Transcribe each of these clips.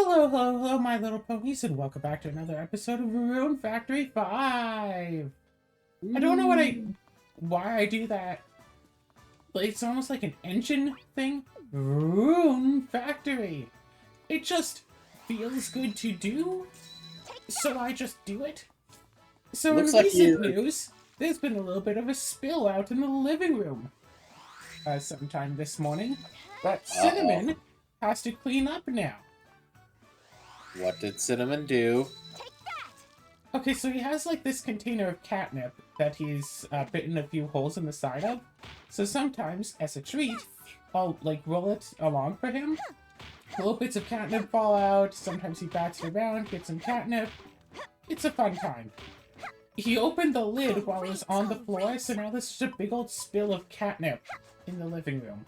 Hello, hello, hello, my little ponies, and welcome back to another episode of Rune Factory 5. I don't know why I do that. But it's almost like an engine thing. Rune Factory. It just feels good to do, so I just do it. So in recent news, there's been a little bit of a spill out in the living room. Sometime this morning, but Cinnamon has to clean up now. What did Cinnamon do? Okay, so he has like this container of catnip that he's bitten a few holes in the side of. So sometimes, as a treat, I'll like roll it along for him. Little bits of catnip fall out. Sometimes he bats it around, gets some catnip. It's a fun time. He opened the lid while it was on the floor, so now there's just a big old spill of catnip in the living room.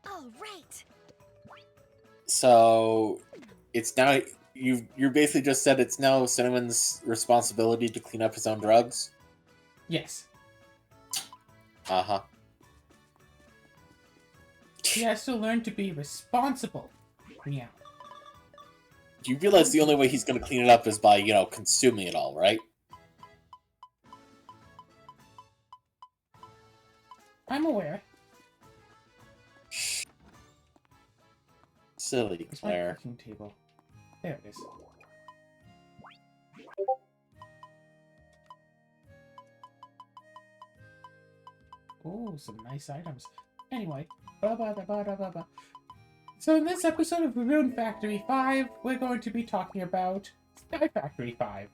All right. So it's now you basically just said it's now Cinnamon's responsibility to clean up his own drugs? Yes. Uh-huh. He has to learn to be responsible. Meow. You realize the only way he's going to clean it up is by, consuming it all, right? I'm aware. Silly It's my Claire. cooking table. There it is. Oh, some nice items. Anyway, so in this episode of Rune Factory 5, we're going to be talking about Sky Factory 5.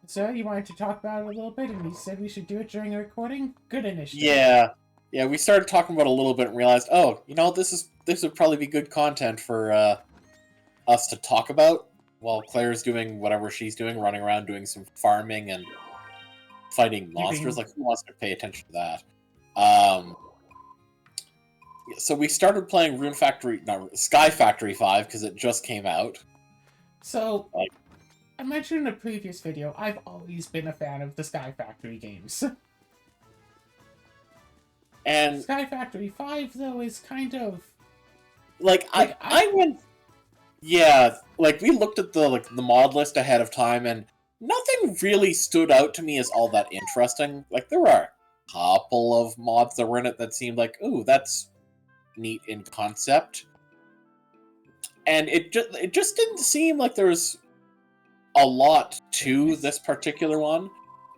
So you wanted to talk about it a little bit, and you said we should do it during a recording? Good initiative. Yeah, we started talking about it a little bit and realized, this would probably be good content for us to talk about while Claire's doing whatever she's doing, running around doing some farming and fighting monsters. Like, who wants to pay attention to that? So we started playing Sky Factory 5 because it just came out. So, I mentioned in a previous video, I've always been a fan of the Sky Factory games. And Sky Factory 5, though, is kind of... I went... Yeah, we looked at the mod list ahead of time, and nothing really stood out to me as all that interesting. There were a couple of mods that were in it that seemed like, ooh, that's neat in concept. And it just didn't seem like there was a lot to this particular one.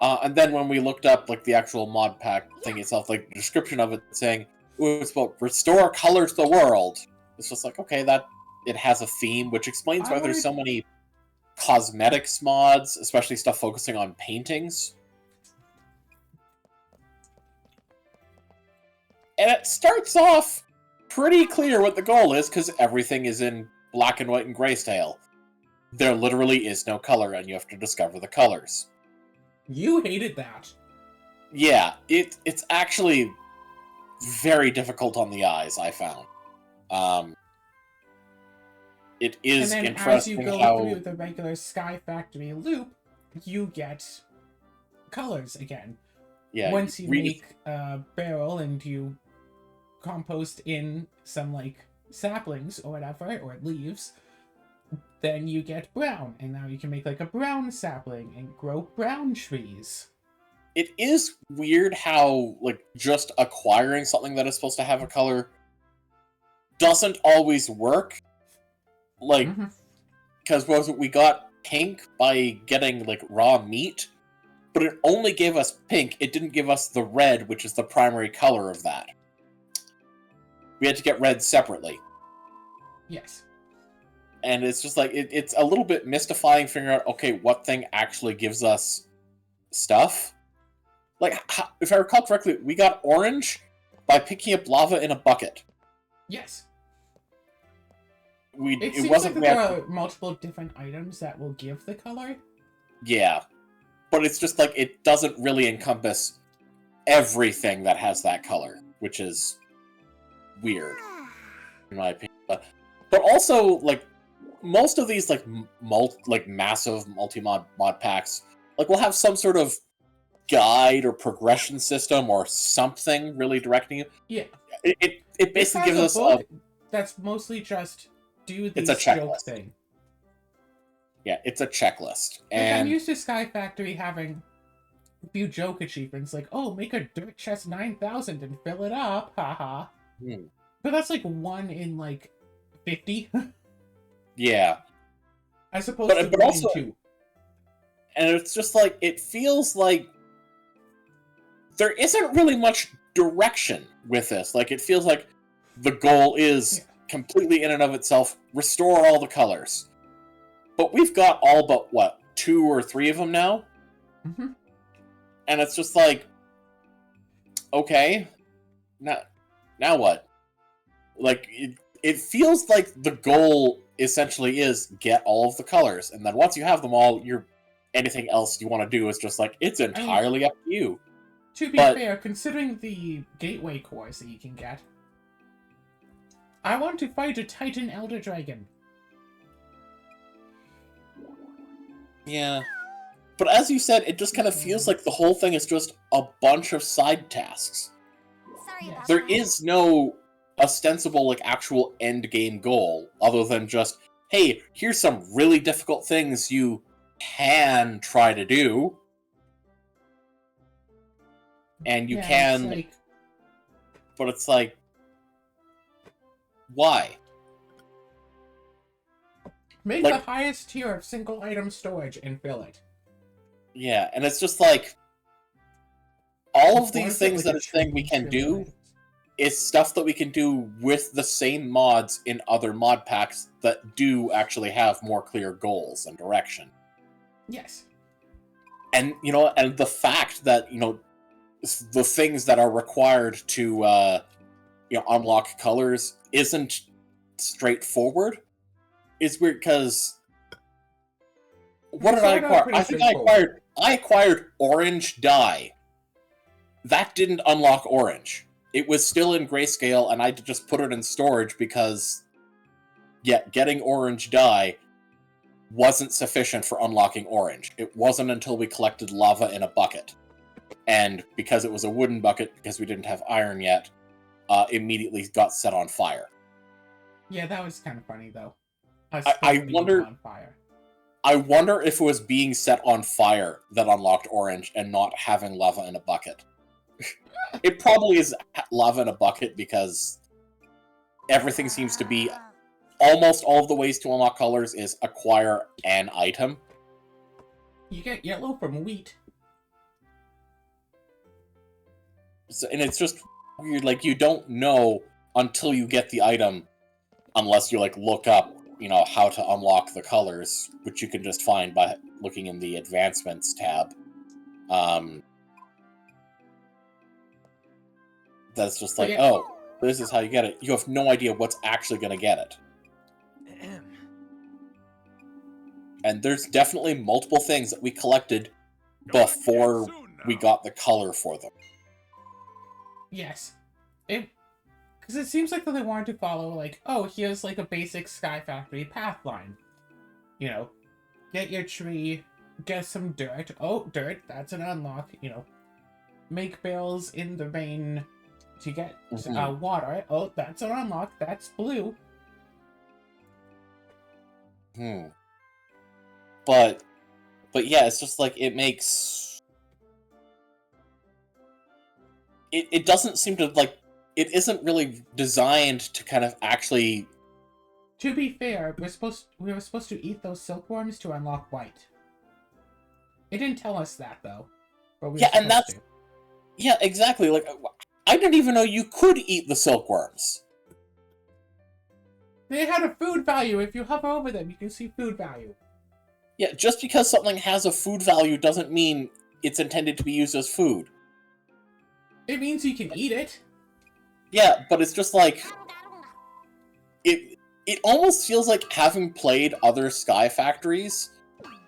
And then when we looked up the actual mod pack thing itself, the description of it saying, ooh, it's about restore color to the world. It's just okay, that it has a theme, which explains why there's so many cosmetics mods, especially stuff focusing on paintings. And it starts off pretty clear what the goal is, because everything is in black and white and grayscale. There literally is no color, and you have to discover the colors. You hated that. Yeah, it's actually very difficult on the eyes, I found. It is and then interesting as you go through the regular Sky Factory loop, you get colors again. Yeah. Once you make a barrel and you compost in some saplings or whatever, or leaves, then you get brown, and now you can make a brown sapling and grow brown trees. It is weird how just acquiring something that is supposed to have a color doesn't always work. Because we got pink by getting raw meat, but it only gave us pink. It didn't give us the red, which is the primary color of that. We had to get red separately. Yes. And it's just it's a little bit mystifying figuring out, okay, what thing actually gives us stuff. If I recall correctly, we got orange by picking up lava in a bucket. Yes. It seems wasn't there are multiple different items that will give the color. Yeah. But it's just it doesn't really encompass everything that has that color, which is weird, in my opinion. But also, most of these massive multi-mod mod packs will have some sort of guide or progression system or something really directing you. Yeah. It basically gives us a book that's mostly just do the it's a joke checklist thing. Yeah, it's a checklist. Like, I'm And used to Sky Factory having a few joke achievements, like, oh, make a dirt chest 9,000 and fill it up, haha. hmm, But that's like 1 in, like, 50, yeah. as opposed to But 1 also, in 2. and it's just like, it feels like there isn't really much direction with this. Like, it feels like the goal is completely in and of itself, restore all the colors. But we've got all but, what, 2 or 3 of them now? Mm-hmm. And it's just like, okay, now what? Like, it feels like the goal essentially is get all of the colors, and then once you have them all, anything else you want to do is just like, it's entirely up to you. To be fair, considering the gateway cores that you can get, I want to fight a Titan Elder Dragon. Yeah. But as you said, it just kind of feels like the whole thing is just a bunch of side tasks. Sorry about There that. is no ostensible, like, actual end game goal, other than just, hey, here's some really difficult things you can try to do. And you can, it's like, but it's like, why? make Like, the highest tier of single item storage and fill it. yeah, and it's just like, all of Or these is it things like that a it's saying we tree can filled do items? is stuff that we can do with the same mods in other mod packs that do actually have more clear goals and direction. Yes. And, and the fact that, the things that are required to, unlock colors isn't straightforward is weird, because what did I acquire? I think I acquired orange dye. That didn't unlock orange. It was still in grayscale, and I just put it in storage because, yeah, getting orange dye wasn't sufficient for unlocking orange. It wasn't until we collected lava in a bucket. And because it was a wooden bucket, because we didn't have iron yet, immediately got set on fire. Yeah, that was kind of funny, though. I wonder... On fire. I wonder if it was being set on fire that unlocked orange and not having lava in a bucket. It probably is lava in a bucket because everything seems to be... Almost all of the ways to unlock colors is acquire an item. You get yellow from wheat. So, and it's just weird, like, you don't know until you get the item, unless you, like, look up, how to unlock the colors, which you can just find by looking in the Advancements tab. That's just like, oh, this is how you get it. You have no idea what's actually going to get it. And there's definitely multiple things that we collected before we got the color for them. Yes. Because it seems like that they wanted to follow, like, oh, here's, like, a basic Sky Factory path line. Get your tree, get some dirt. Oh, dirt, that's an unlock, Make barrels in the rain to get water. Oh, that's an unlock, that's blue. But yeah, it's just like, it makes... It doesn't seem to, like, it isn't really designed to kind of actually... To be fair, we were supposed to eat those silkworms to unlock white. It didn't tell us that, though. But we were supposed to. Yeah, exactly. Like, I didn't even know you could eat the silkworms. They had a food value. If you hover over them, you can see food value. Yeah, just because something has a food value doesn't mean it's intended to be used as food. It means you can eat it. Yeah, but it's just like... It almost feels like having played other Sky Factories,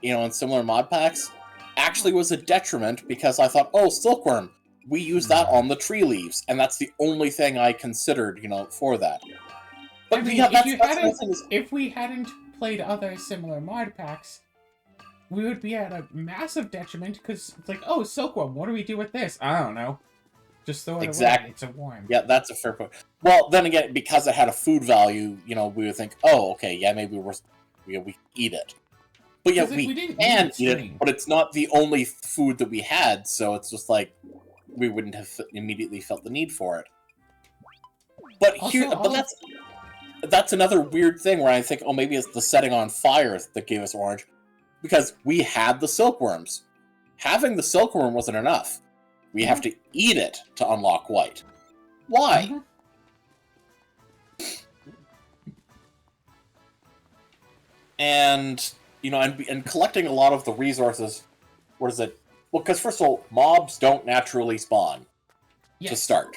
in similar mod packs, actually was a detriment, because I thought, oh, silkworm, we use that on the tree leaves, and that's the only thing I considered, for that. But I mean, yeah, if we hadn't played other similar mod packs, we would be at a massive detriment, because it's like, oh, silkworm, what do we do with this? I don't know. Just throw it away. It's a worm. Yeah, that's a fair point. Well, then again, because it had a food value, we would think, oh, okay, yeah, maybe we eat it. But yeah, 'Cause if we didn't can need eat it, string- but it's not the only food that we had, so it's just like we wouldn't have immediately felt the need for it. But that's another weird thing where I think, oh, maybe it's the setting on fire that gave us orange, because we had the silkworms. Having the silkworm wasn't enough. We have to eat it to unlock white. Why? Mm-hmm. And and collecting a lot of the resources. What is it? Well, because first of all, mobs don't naturally spawn to start.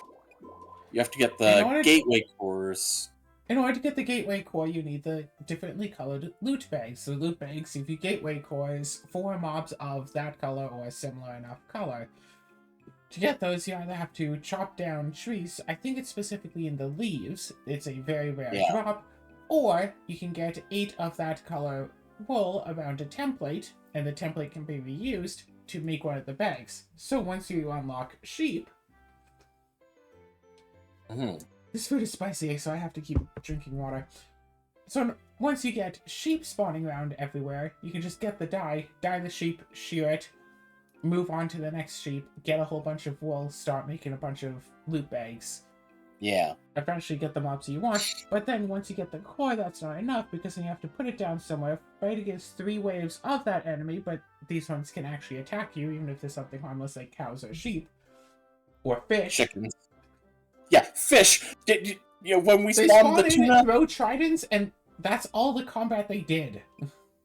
You have to get the gateway cores. In order to get the gateway core, you need the differently colored loot bags. So loot bags give you gateway cores for mobs of that color or a similar enough color. To get those, you either have to chop down trees. I think it's specifically in the leaves. It's a very rare drop. Or you can get 8 of that color wool around a template, and the template can be reused to make one of the bags. So once you unlock sheep... This food is spicy, so I have to keep drinking water. So once you get sheep spawning around everywhere, you can just get the dye the sheep, shear it, move on to the next sheep, get a whole bunch of wool, start making a bunch of loot bags. Yeah. Eventually get the mobs you want, but then once you get the core, that's not enough, because then you have to put it down somewhere, fight against 3 waves of that enemy, but these ones can actually attack you, even if there's something harmless like cows or sheep. Or fish. Chickens. Yeah, fish! When we they spawned the tuna... They throw tridents, and that's all the combat they did.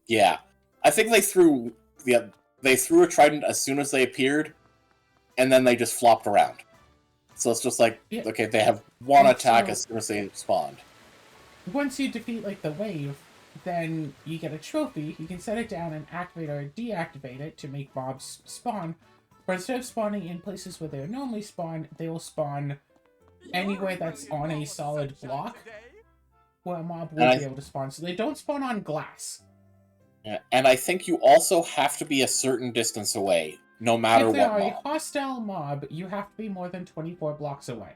Yeah. I think they threw a trident as soon as they appeared, and then they just flopped around. So it's just like, okay, they have one attack as soon as they spawned. Once you defeat, like, the wave, then you get a trophy. You can set it down and activate or deactivate it to make mobs spawn. But instead of spawning in places where they normally spawn, they will spawn anywhere that's on a solid block where a mob will be able to spawn. So they don't spawn on glass. Yeah, and I think you also have to be a certain distance away, no matter what mob. If they're a hostile mob, you have to be more than 24 blocks away.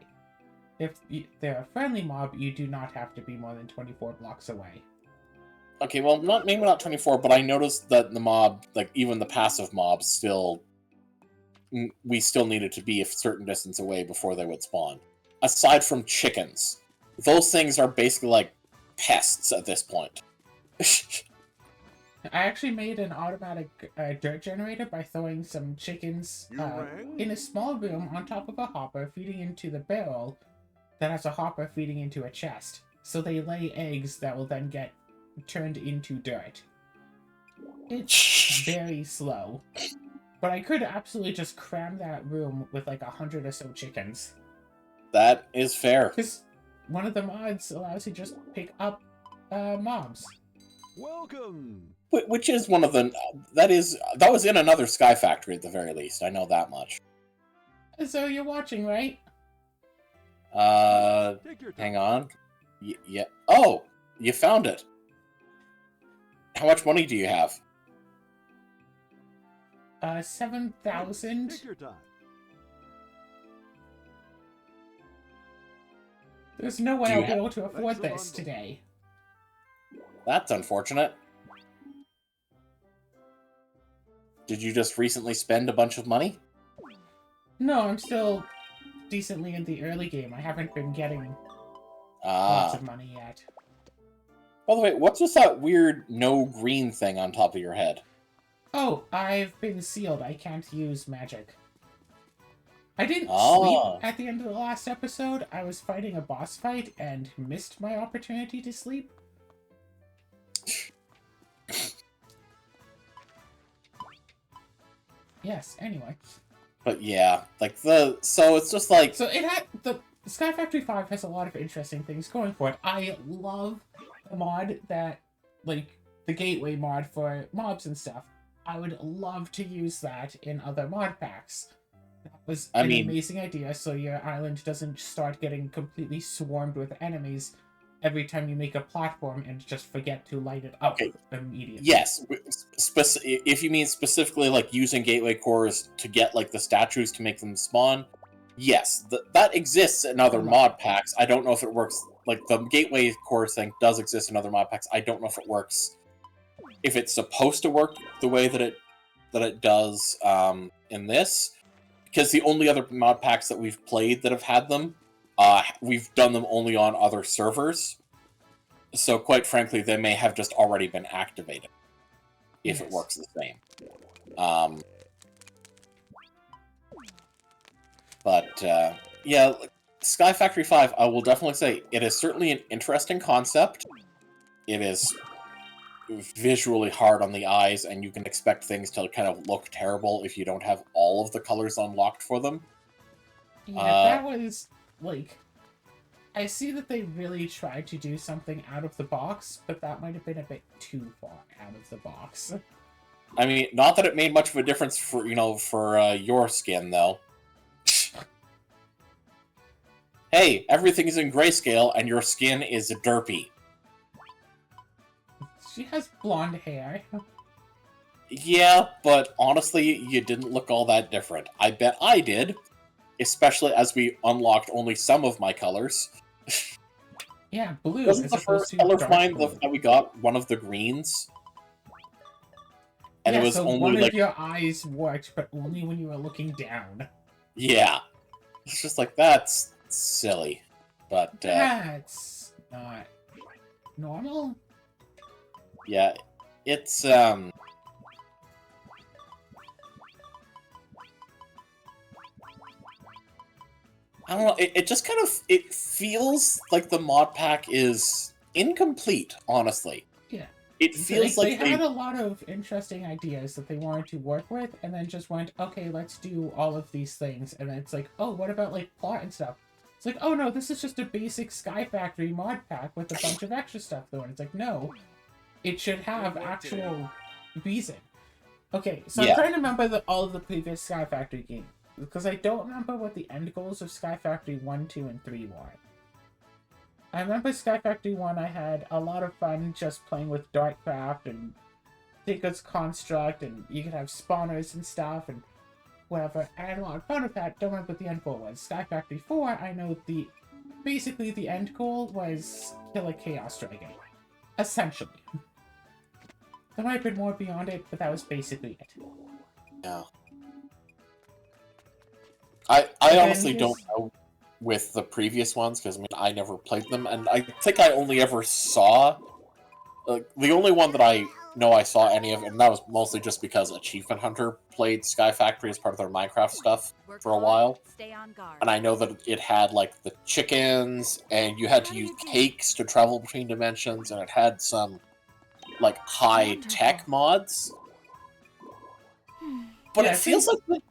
If they're a friendly mob, you do not have to be more than 24 blocks away. Okay, well, maybe not 24, but I noticed that the mob, like, even the passive mobs, we still needed to be a certain distance away before they would spawn. Aside from chickens. Those things are basically like pests at this point. I actually made an automatic dirt generator by throwing some chickens in a small room on top of a hopper feeding into the barrel that has a hopper feeding into a chest. So they lay eggs that will then get turned into dirt. It's very slow. But I could absolutely just cram that room with like 100 or so chickens. That is fair. Because one of the mods allows you to just pick up mobs. Welcome! Which is one of the... That was in another Sky Factory at the very least. I know that much. So you're watching, right? Hang on. Yeah. Oh! You found it. How much money do you have? 7,000. Take your time. There's no way I'll be able to afford this today. That's unfortunate. Did you just recently spend a bunch of money? No, I'm still decently in the early game. I haven't been getting lots of money yet. By the way, what's just that weird no green thing on top of your head? Oh, I've been sealed. I can't use magic. I didn't sleep at the end of the last episode. I was fighting a boss fight and missed my opportunity to sleep. Yes, anyway. But yeah, like so it's just like... So the Sky Factory 5 has a lot of interesting things going for it. I love the mod that, like, the gateway mod for mobs and stuff. I would love to use that in other mod packs. That was an amazing idea, so your island doesn't start getting completely swarmed with enemies every time you make a platform and just forget to light it up immediately. Yes, if you mean specifically like using gateway cores to get like the statues to make them spawn, yes, that exists in other mod packs. I don't know if it works. Like the gateway core thing does exist in other mod packs. I don't know if it works if it's supposed to work the way that it does in this, because the only other mod packs that we've played that have had them, we've done them only on other servers. So quite frankly, they may have just already been activated if it works the same. But yeah, Sky Factory 5, I will definitely say it is certainly an interesting concept. It is visually hard on the eyes, and you can expect things to kind of look terrible if you don't have all of the colors unlocked for them. Yeah, that was, like... I see that they really tried to do something out of the box, but that might have been a bit too far out of the box. I mean, not that it made much of a difference for, your skin, though. Hey, everything's in grayscale, and your skin is derpy. She has blonde hair. Yeah, but honestly, you didn't look all that different. I bet I did. Especially as we unlocked only some of my colors. Yeah, blue. Wasn't the first color find that we got one of the greens? And yeah, it was so only one like... of your eyes worked, but only when you were looking down. Yeah. It's just like, that's silly. But, that's not normal. Yeah, it's, I don't know, it just kind of, it feels like the mod pack is incomplete, honestly. Yeah. It feels like they had a lot of interesting ideas that they wanted to work with, and then just went, okay, let's do all of these things, and then it's like, oh, what about, like, plot and stuff? It's like, oh no, this is just a basic Sky Factory mod pack with a bunch of extra stuff, though, and it's like, no, it should have actual reason. Okay, so I'm trying to remember all of the previous Sky Factory games, because I don't remember what the end goals of Sky Factory 1, 2, and 3 were. I remember Sky Factory 1, I had a lot of fun just playing with Dartcraft and Jacob's Construct, and you could have spawners and stuff, and whatever. I had a lot of fun with that, don't remember what the end goal was. Sky Factory 4, I know basically the end goal was kill a Chaos Dragon. Essentially. There might have been more beyond it, but that was basically it. Yeah. I honestly don't know with the previous ones, because, I mean, I never played them, and I think I only ever saw... the only one that I know I saw any of, and that was mostly just because Achievement Hunter played Sky Factory as part of their Minecraft stuff for a while. And I know that it had, like, the chickens, and you had to use cakes to travel between dimensions, and it had some, like, high-tech mods. But it feels like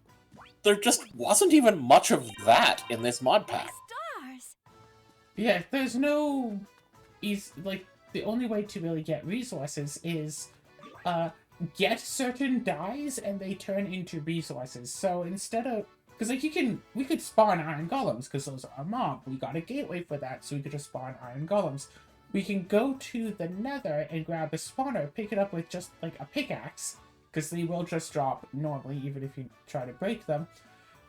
there just wasn't even much of that in this mod pack. Stars. Yeah, there's no... like, the only way to really get resources is, get certain dyes and they turn into resources. So instead of... Because, like, we could spawn iron golems, because those are a mob. We got a gateway for that, so we could just spawn iron golems. We can go to the nether and grab a spawner, pick it up with just, like, a pickaxe, because they will just drop normally, even if you try to break them.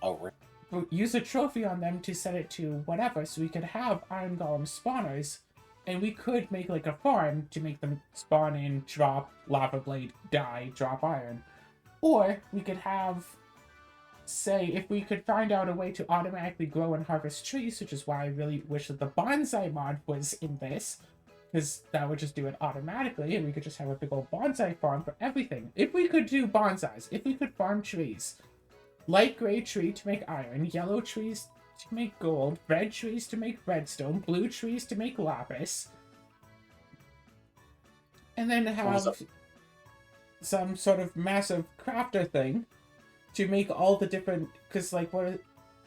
Oh, really? Use a trophy on them to set it to whatever, so we could have iron golem spawners, and we could make, like, a farm to make them spawn in, drop lava blade, die, drop iron. Or we could have, say, if we could find out a way to automatically grow and harvest trees, which is why I really wish that the bonsai mod was in this, because that would just do it automatically, and we could just have a big old bonsai farm for everything. If we could do bonsais, if we could farm trees, light gray tree to make iron, yellow trees to make gold, red trees to make redstone, blue trees to make lapis, and then have some sort of massive crafter thing to make all the different, because, like,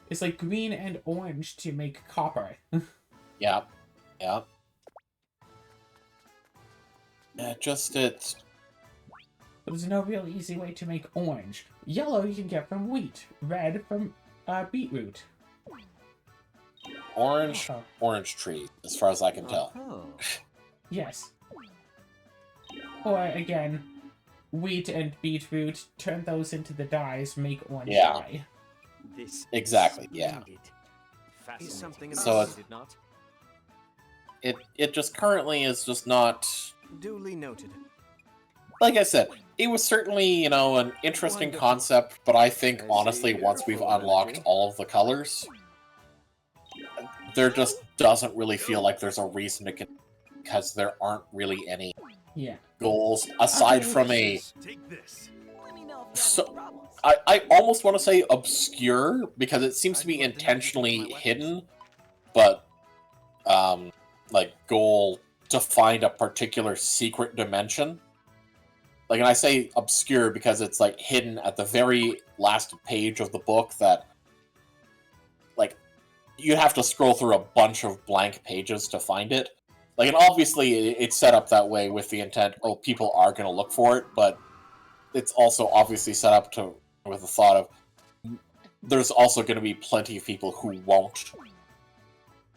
it's like green and orange to make copper. Yeah. Yeah. Yeah, it's... There's no real easy way to make orange. Yellow you can get from wheat. Red from beetroot. Orange tree, as far as I can tell. Yes. Or, again, wheat and beetroot, turn those into the dyes, make orange dye. Exactly, yeah. So it just currently is just not... Duly noted. like I said, it was certainly, you know, an interesting Wonderful. concept, but I think, I honestly, see once you're we've full of unlocked energy. all of the colors, there just doesn't really feel like there's a reason to continue, because there aren't really any Yeah. goals, aside Okay. from a... Take this. Let me know if you have So, any problems. I almost want to say obscure, because it seems to be I'd love to have you take intentionally my weapons. hidden, but, like, goal to find a particular secret dimension. Like, and I say obscure because it's, like, hidden at the very last page of the book that, like, you'd have to scroll through a bunch of blank pages to find it. Like, and obviously it's set up that way with the intent, oh, people are going to look for it, but it's also obviously set up to with the thought of there's also going to be plenty of people who won't.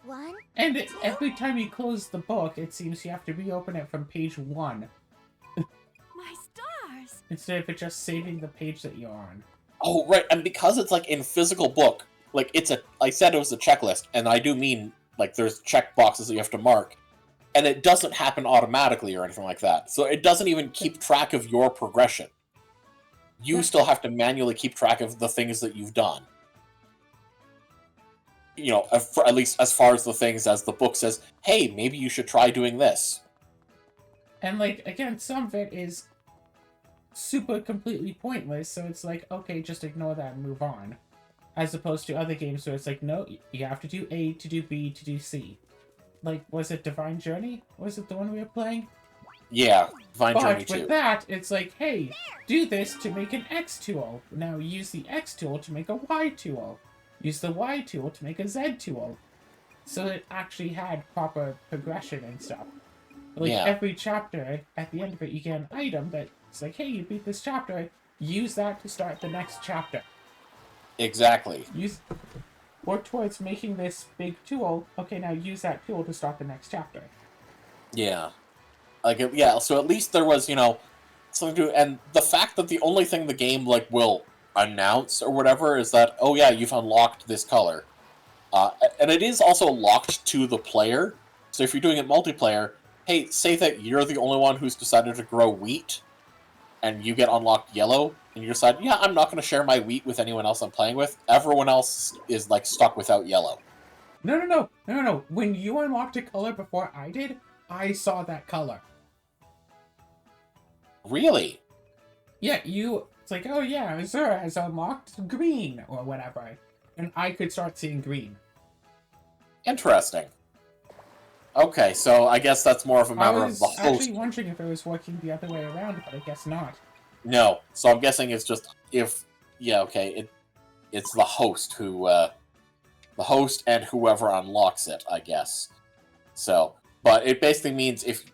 One, And every time you close the book, it seems you have to reopen it from page 1 my stars. instead of it just saving the page that you're on. Oh, right, and because it's, like, in physical book, like, I said it was a checklist, and I do mean, like, there's check boxes that you have to mark, and it doesn't happen automatically or anything like that. So it doesn't even keep track of your progression. You still have to manually keep track of the things that you've done. You know, at least as far as the things as the book says, hey, maybe you should try doing this. And, like, again, some of it is super completely pointless, so it's like, okay, just ignore that and move on. As opposed to other games where it's like, no, you have to do A to do B to do C. Like, was it Divine Journey? Was it the one we were playing? Yeah, Divine But Journey with 2. that, it's like, hey, do this to make an X tool. Now use the X tool to make a Y tool. Use the Y tool to make a Z tool. So it actually had proper progression and stuff. Like, Yeah. every chapter, at the end of it, you get an item that's like, hey, you beat this chapter, use that to start the next chapter. Exactly. Work towards making this big tool. Okay, now use that tool to start the next chapter. Yeah. Like, yeah, so at least there was, you know, something to... And the fact that the only thing the game, like, will announce or whatever is that, oh yeah, you've unlocked this color. And it is also locked to the player. So if you're doing it multiplayer, hey, say that you're the only one who's decided to grow wheat, and you get unlocked yellow, and you decide, yeah, I'm not going to share my wheat with anyone else I'm playing with. Everyone else is, like, stuck without yellow. No. When you unlocked a color before I did, I saw that color. Really? Yeah, it's like, oh yeah, Azura has unlocked green, or whatever. And I could start seeing green. Interesting. Okay, so I guess that's more of a matter I of was the host. actually wondering if it was working the other way around, but I guess not. No, so I'm guessing it's just if... Yeah, okay, it's the host who, the host and whoever unlocks it, I guess. So, but it basically means if...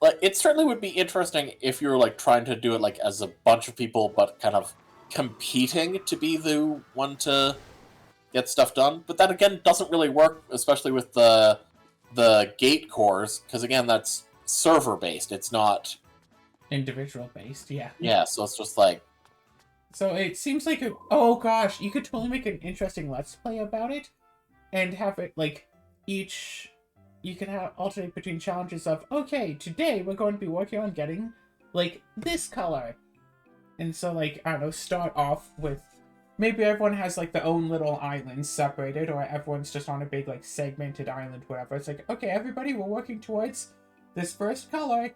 Like, it certainly would be interesting if you're, like, trying to do it, like, as a bunch of people, but kind of competing to be the one to get stuff done. But that, again, doesn't really work, especially with the gate cores, because, again, that's server-based. It's not... Individual based, yeah. Yeah, so it's just like... So it seems like oh gosh, you could totally make an interesting Let's Play about it, and have it, like, you can have alternate between challenges of, okay, today we're going to be working on getting, like, this color. And so, like, I don't know, start off with, maybe everyone has, like, their own little islands separated, or everyone's just on a big, like, segmented island, whatever. It's like, okay, everybody, we're working towards this first color.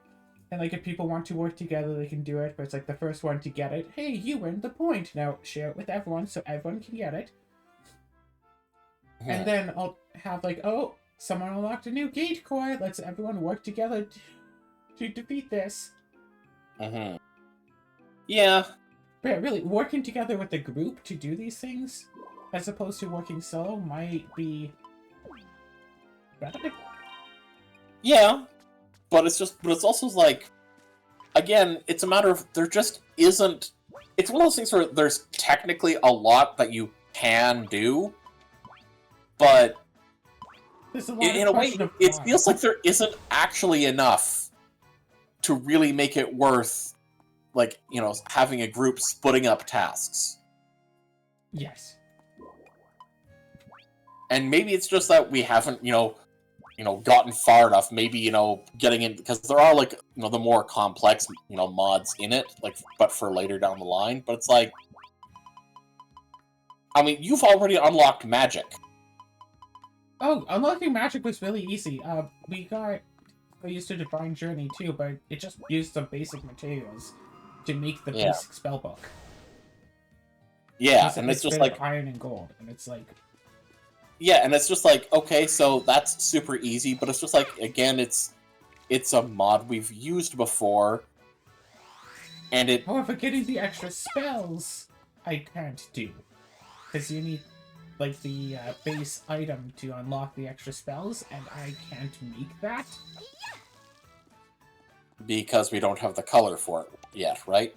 And, like, if people want to work together, they can do it, but it's like the first one to get it. Hey, you earned the point. Now share it with everyone so everyone can get it. And then I'll have, like, oh, someone unlocked a new gate core. Let's everyone work together to defeat this. Mm-hmm. Yeah. But yeah, really, working together with a group to do these things, as opposed to working solo, might be better. Yeah. But it's also like, again, it's a matter of, there just isn't, it's one of those things where there's technically a lot that you can do, but There's a lot in of a way, question of it why. feels like there isn't actually enough to really make it worth, like, you know, having a group splitting up tasks. Yes. And maybe it's just that we haven't, you know, gotten far enough, maybe, getting in, because there are, like, the more complex, mods in it, like, but for later down the line, but it's like, I mean, you've already unlocked magic. Oh, unlocking magic was really easy. We used to Divine Journey too, but it just used some basic materials to make the basic spellbook. Yeah, and it's just like iron and gold, and it's like... Yeah, and it's just like, okay, so that's super easy, but it's just like, again, it's a mod we've used before, and it... However, getting the extra spells, I can't do. Because you need, like, the base item to unlock the extra spells, and I can't make that. Because we don't have the color for it yet, right?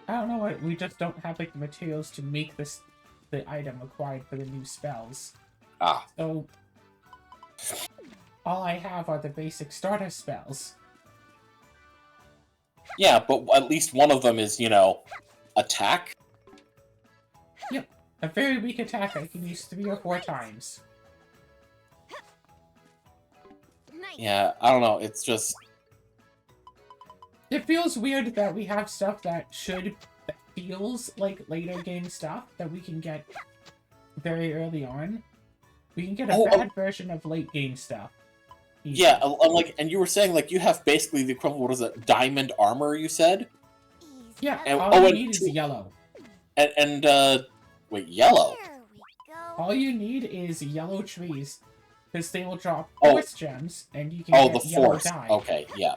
I don't know what, we just don't have, like, the materials to make the item required for the new spells. Ah. So, all I have are the basic starter spells. Yeah, but at least one of them is, attack. Yep. A very weak attack I can use 3 or 4 times. Yeah, I don't know, it's just... It feels weird that we have stuff that feels like later game stuff that we can get very early on. We can get a bad version of late game stuff. Easy. Yeah, and you were saying, like, you have basically the equivalent, what is it, diamond armor, you said? Yeah, And, all you need is yellow. Wait, yellow? All you need is yellow trees, because they will drop force gems, and you can get the yellow force. dye. Okay, yeah.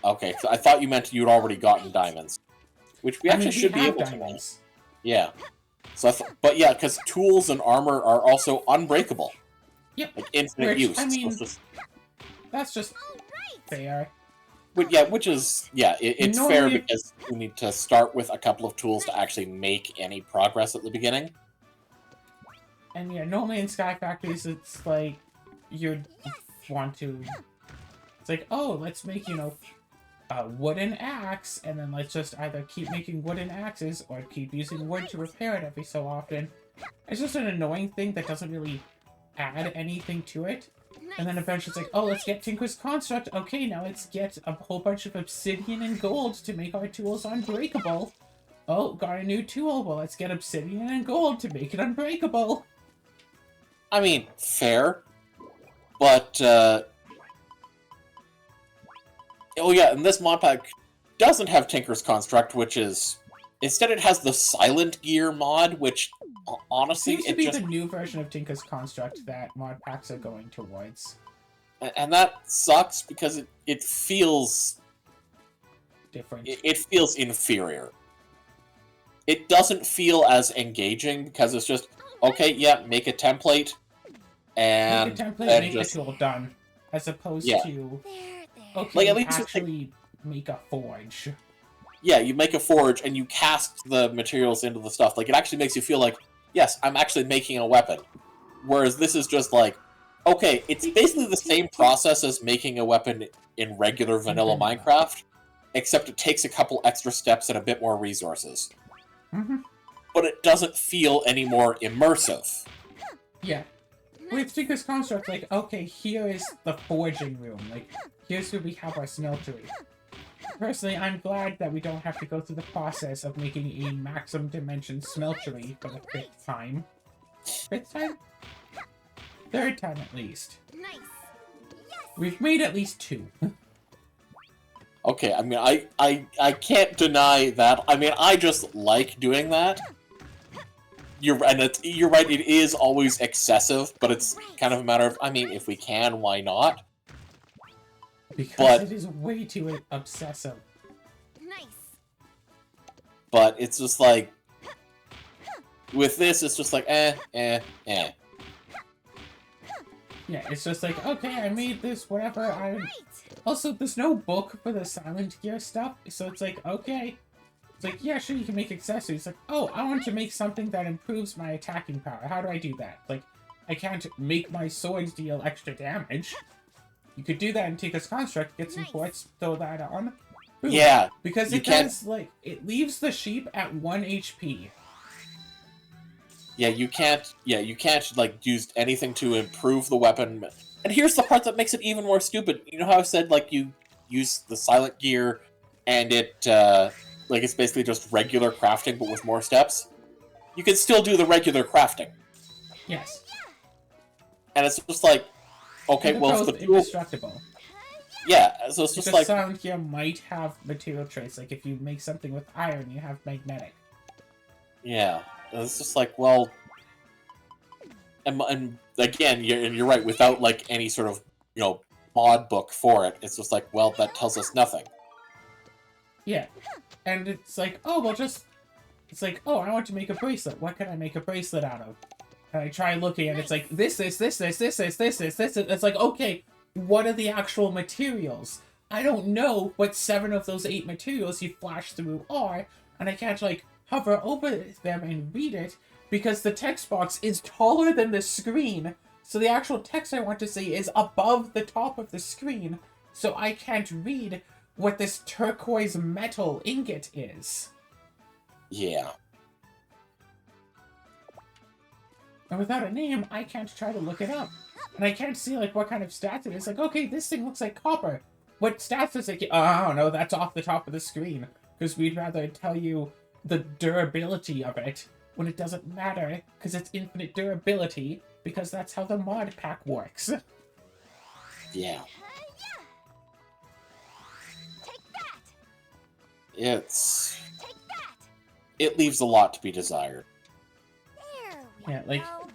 Okay, so I thought you meant you'd already gotten diamonds. Which we actually should be able diamonds. to. Yeah. So but yeah, because tools and armor are also unbreakable. Yep. Like infinite use. I mean, so that's just fair. Which is it's fair because you need to start with a couple of tools to actually make any progress at the beginning. And yeah, normally in Sky Factories, it's like you'd want to. It's like, oh, let's make a wooden axe, and then let's just either keep making wooden axes or keep using wood to repair it every so often. It's just an annoying thing that doesn't really add anything to it. And then eventually it's like, oh, let's get Tinker's Construct. Okay, now let's get a whole bunch of obsidian and gold to make our tools unbreakable. Oh, got a new tool. Well, let's get obsidian and gold to make it unbreakable. I mean, fair. But, oh yeah, and this mod pack doesn't have Tinker's Construct, which is... Instead it has the Silent Gear mod, which, honestly, it seems to be the new version of Tinker's Construct that mod packs are going towards. And that sucks, because it feels... different. It feels inferior. It doesn't feel as engaging, because it's just, okay, yeah, make a template, and... Make a template, make the tool done. As opposed to... Okay, like, at least actually make a forge. Yeah, you make a forge, and you cast the materials into the stuff. Like, it actually makes you feel like, yes, I'm actually making a weapon. Whereas this is just like, okay, it's basically the same process as making a weapon in regular vanilla Minecraft, except it takes a couple extra steps and a bit more resources. Mm-hmm. But it doesn't feel any more immersive. Yeah. With Tinker's Construct, like, okay, here is the forging room. Like, here's where we have our smeltery. Personally, I'm glad that we don't have to go through the process of making a maximum dimension smeltery for the 5th time. 5th time? 3rd time at least. We've made at least 2. Okay, I mean, I can't deny that. I mean, I just like doing that. You're right, it is always excessive, but it's kind of a matter of, I mean, if we can, why not? Because it is way too obsessive. But it's just like, with this, it's just like, eh. Yeah, it's just like, okay, I made this, whatever, Also, there's no book for the Silent Gear stuff, so it's like, okay. It's like, yeah, sure, you can make accessories. Like, oh, I want to make something that improves my attacking power. How do I do that? Like, I can't make my swords deal extra damage. You could do that in Tinker's Construct, get some quartz, throw that on. Boom. Yeah. Because it does, like, it leaves the sheep at 1 HP. Yeah, you can't like use anything to improve the weapon. And here's the part that makes it even more stupid. You know how I said like you use the silent gear and it like it's basically just regular crafting but with more steps? You can still do the regular crafting. Yes. And it's just like, okay, They're well, if both the dual... indestructible. Yeah, so it's just Because like... silent gear might have material traits. Like, if you make something with iron, you have magnetic. Yeah, it's just like, well... And again, you're right, without, like, any sort of, you know, mod book for it, it's just like, well, that tells us nothing. Yeah. And it's like, oh, well, just... It's like, oh, I want to make a bracelet. What can I make a bracelet out of? And I try looking, and it's like, this. It's like, okay, what are the actual materials? I don't know what 7 of those 8 materials you flash through are, and I can't, like, hover over them and read it, because the text box is taller than the screen, so the actual text I want to see is above the top of the screen, so I can't read what this turquoise metal ingot is. Yeah. And without a name, I can't try to look it up. And I can't see, like, what kind of stats it is. Like, okay, this thing looks like copper. What stats does it get? Oh, no, that's off the top of the screen. Because we'd rather tell you the durability of it when it doesn't matter, because it's infinite durability, because that's how the mod pack works. Yeah. Take that. It's... Take that. It leaves a lot to be desired. There we Yeah, like, go.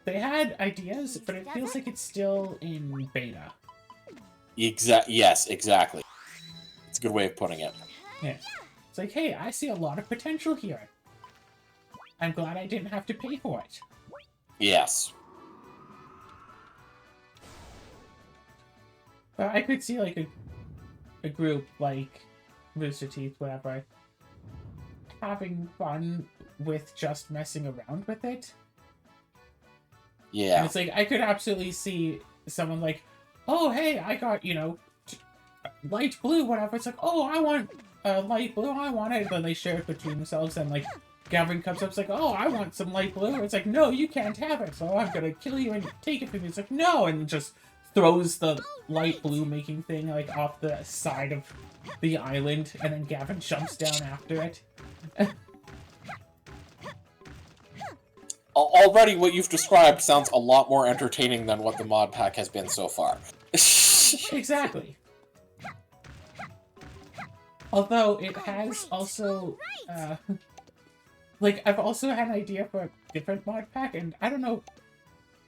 they had ideas, but it feels like it's still in beta. Yes, exactly. It's a good way of putting it. Yeah. It's like, hey, I see a lot of potential here. I'm glad I didn't have to pay for it. Yes. But I could see, like, a group like Rooster Teeth, whatever, having fun with just messing around with it. Yeah. And it's like, I could absolutely see someone like, oh, hey, I got, you know, light blue, whatever. It's like, oh, I want light blue, I want it. Then they share it between themselves, and, like, Gavin comes up, it's like, oh, I want some light blue. It's like, no, you can't have it, so I'm gonna kill you and take it from you. It's like, no, and just throws the light blue making thing, like, off the side of the island, and then Gavin jumps down after it. Already, what you've described sounds a lot more entertaining than what the mod pack has been so far. Exactly. Although, it has also, like, I've also had an idea for a different mod pack, and I don't know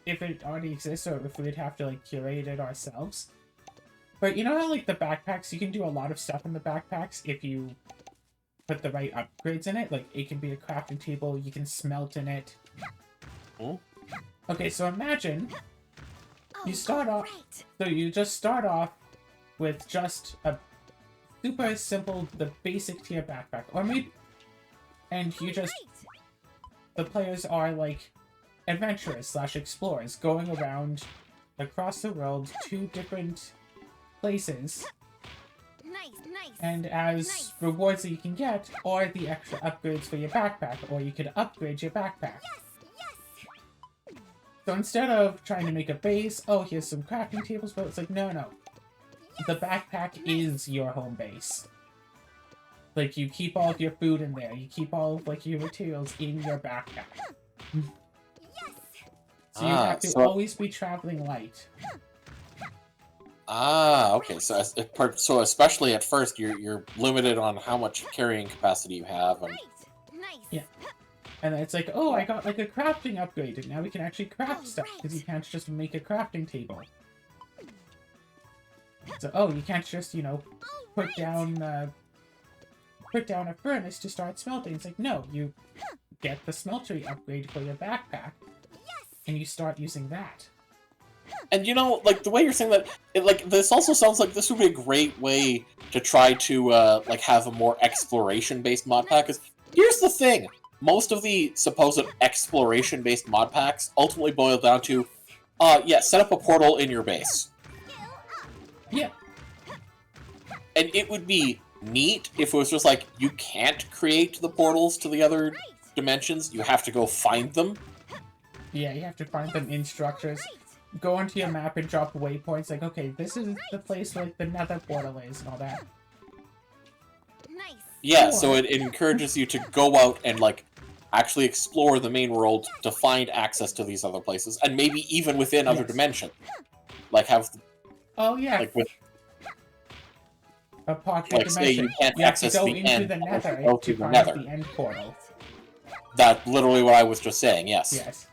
if it already exists or if we'd have to, like, curate it ourselves. But you know how, like, the backpacks, you can do a lot of stuff in the backpacks if you put the right upgrades in it? Like, it can be a crafting table, you can smelt in it. Hmm? Okay, so imagine Oh, you start off, great. so you just start off with just a super simple, the basic tier backpack. Or maybe, and you just, the players are like adventurers slash explorers going around across the world to different places, Nice, nice. and as Nice. rewards that you can get are the extra upgrades for your backpack, or you could upgrade your backpack. Yes. So instead of trying to make a base, oh, here's some crafting tables, but it's like, no. The backpack is your home base. Like, you keep all of your food in there, you keep all of, like, your materials in your backpack. Yes. So you have to so- always be traveling light. Okay. So especially at first, you're limited on how much carrying capacity you have, and Great. Nice. Yeah. And then it's like, oh, I got, like, a crafting upgrade, and now we can actually craft Oh, stuff, because you right. can't just make a crafting table. So, oh, you can't just, you know, Oh, put right. down a furnace to start smelting. It's like, no, you get the smeltery upgrade for your backpack, Yes. and you start using that. And you know, like, the way you're saying that, like, this also sounds like this would be a great way to try to, like, have a more exploration-based mod pack. 'Cause here's the thing. Most of the supposed exploration-based mod packs ultimately boil down to, yeah, set up a portal in your base. Skill up. Yeah, And it would be neat if it was just like, you can't create the portals to the other Great. dimensions, you have to go find them. Yeah, you have to find them in structures. Go onto your map and drop waypoints. Like, okay, this is the place where like, the nether portal is and all that. Nice. Yeah, Or- so it encourages you to go out and, like, actually explore the main world to find access to these other places, and maybe even within other Yes. dimensions. Like, have, Oh, yeah. like, with, A pocket like, say dimension. you can't have to access go the into end, the you have to nether go to through the find nether. the end portal. That's literally what I was just saying, yes. Yes.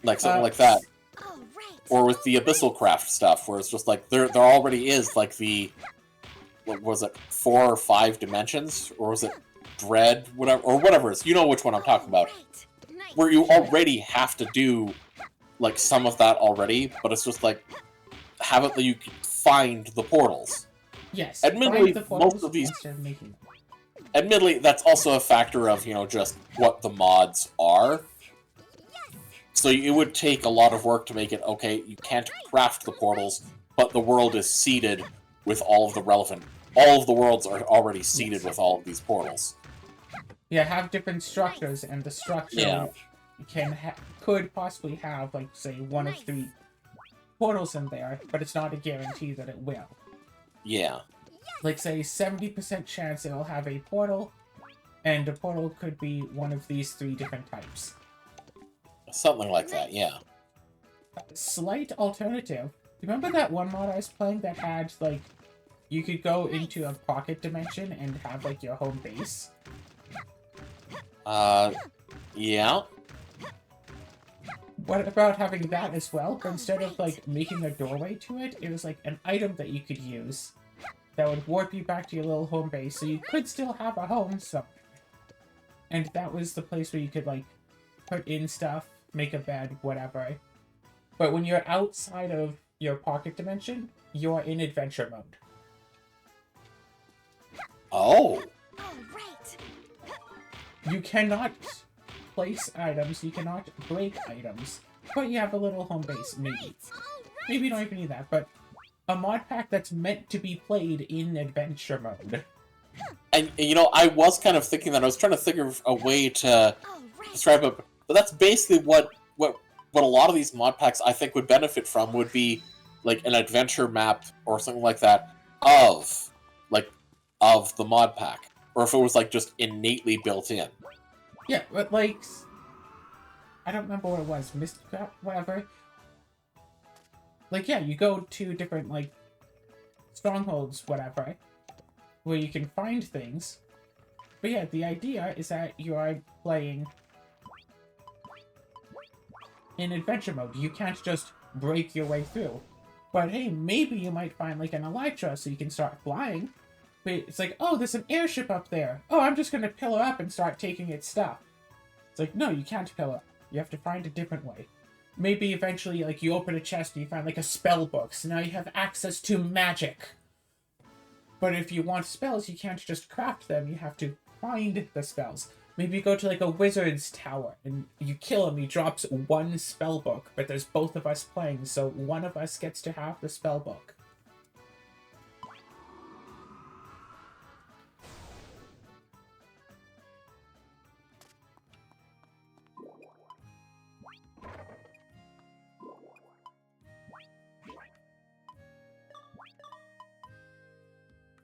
Like, something like that. All right. Or with the Abyssal Craft stuff, where it's just like, there already is, like, the, what was it, 4 or 5 dimensions? Or was it Dread? Whatever it is. You know which one I'm talking about. Right. Nice. Where you already have to do, like, some of that already, but it's just like, have it that you can find the portals. Yes. Admittedly, find the portals most of these- instead of making them. Admittedly, that's also a factor of, you know, just what the mods are. So it would take a lot of work to make it, okay, you can't craft the portals, but the world is seeded with all of the relevant... All of the worlds are already seeded with all of these portals. Yeah, have different structures, and the structure Yeah. could possibly have, like, say, 1 of 3 portals in there, but it's not a guarantee that it will. Yeah. Like, say, 70% chance it'll have a portal, and the portal could be one of these 3 different types. Something like that, yeah. Slight alternative. Remember that one mod I was playing that had, like, you could go into a pocket dimension and have, like, your home base? Yeah. What about having that as well? But instead of, like, making a doorway to it, it was, like, an item that you could use that would warp you back to your little home base, so you could still have a home somewhere. And that was the place where you could, like, put in stuff, make a bed, whatever. But when you're outside of your pocket dimension, you're in adventure mode. Oh. All right. You cannot place items, you cannot break items, but you have a little home base, maybe. Right. All right. Maybe you don't even need that, but a mod pack that's meant to be played in adventure mode. And, you know, I was kind of thinking that. I was trying to think of a way to All right. describe it, but that's basically what a lot of these mod packs I think would benefit from would be, like, an adventure map or something like that of the mod pack. Or if it was, like, just innately built in. Yeah, but like, I don't remember what it was, Mistcraft, whatever. Like, yeah, you go to different, like, strongholds, whatever, where you can find things. But yeah, the idea is that you are playing in adventure mode. You can't just break your way through. But hey, maybe you might find, like, an elytra so you can start flying. But it's like, oh, there's an airship up there. Oh, I'm just gonna pillar up and start taking its stuff. It's like, no, you can't pillar up. You have to find a different way. Maybe eventually, like, you open a chest and you find, like, a spell book. So now you have access to magic. But if you want spells, you can't just craft them. You have to find the spells. Maybe you go to, like, a wizard's tower and you kill him. He drops 1 spell book. But there's both of us playing, so one of us gets to have the spell book.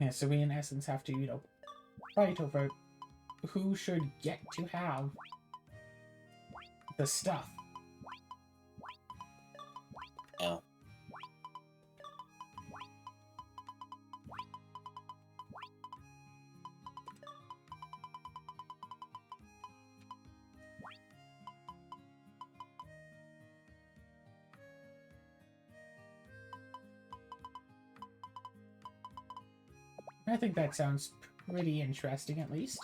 Yeah, so we in essence have to, you know, fight over who should get to have the stuff. Yeah. I think that sounds pretty interesting, at least.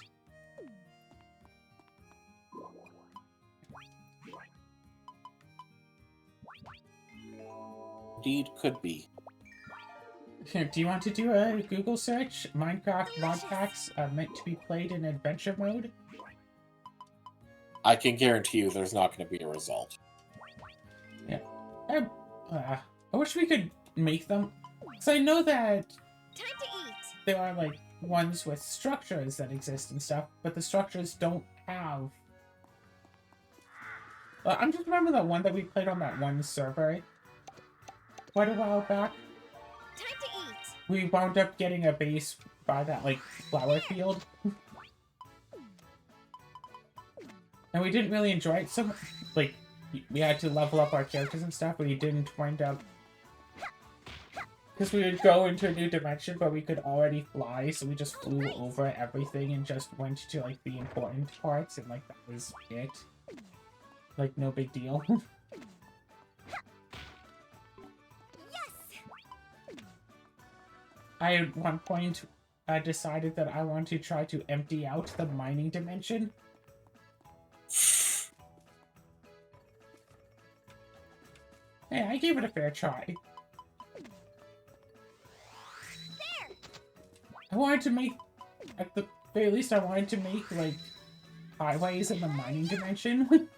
Indeed, could be. Do you want to do a Google search? Minecraft mod packs meant to be played in adventure mode? I can guarantee you there's not going to be a result. Yeah. I wish we could make them. Because I know that Time to eat. there are, like, ones with structures that exist and stuff, but the structures don't have... I'm just remember that one that we played on that one server quite a while back. Time to eat. We wound up getting a base by that, like, flower field. And we didn't really enjoy it so much. Like, we had to level up our characters and stuff, but we didn't wind up... Because we would go into a new dimension, but we could already fly, so we just flew over everything and just went to, like, the important parts, and, like, that was it. Like, no big deal. Yes. I, at one point, decided that I wanted to try to empty out the mining dimension. Hey, I gave it a fair try. There. I wanted to make, at the very least, I wanted to make, like, highways in the mining dimension.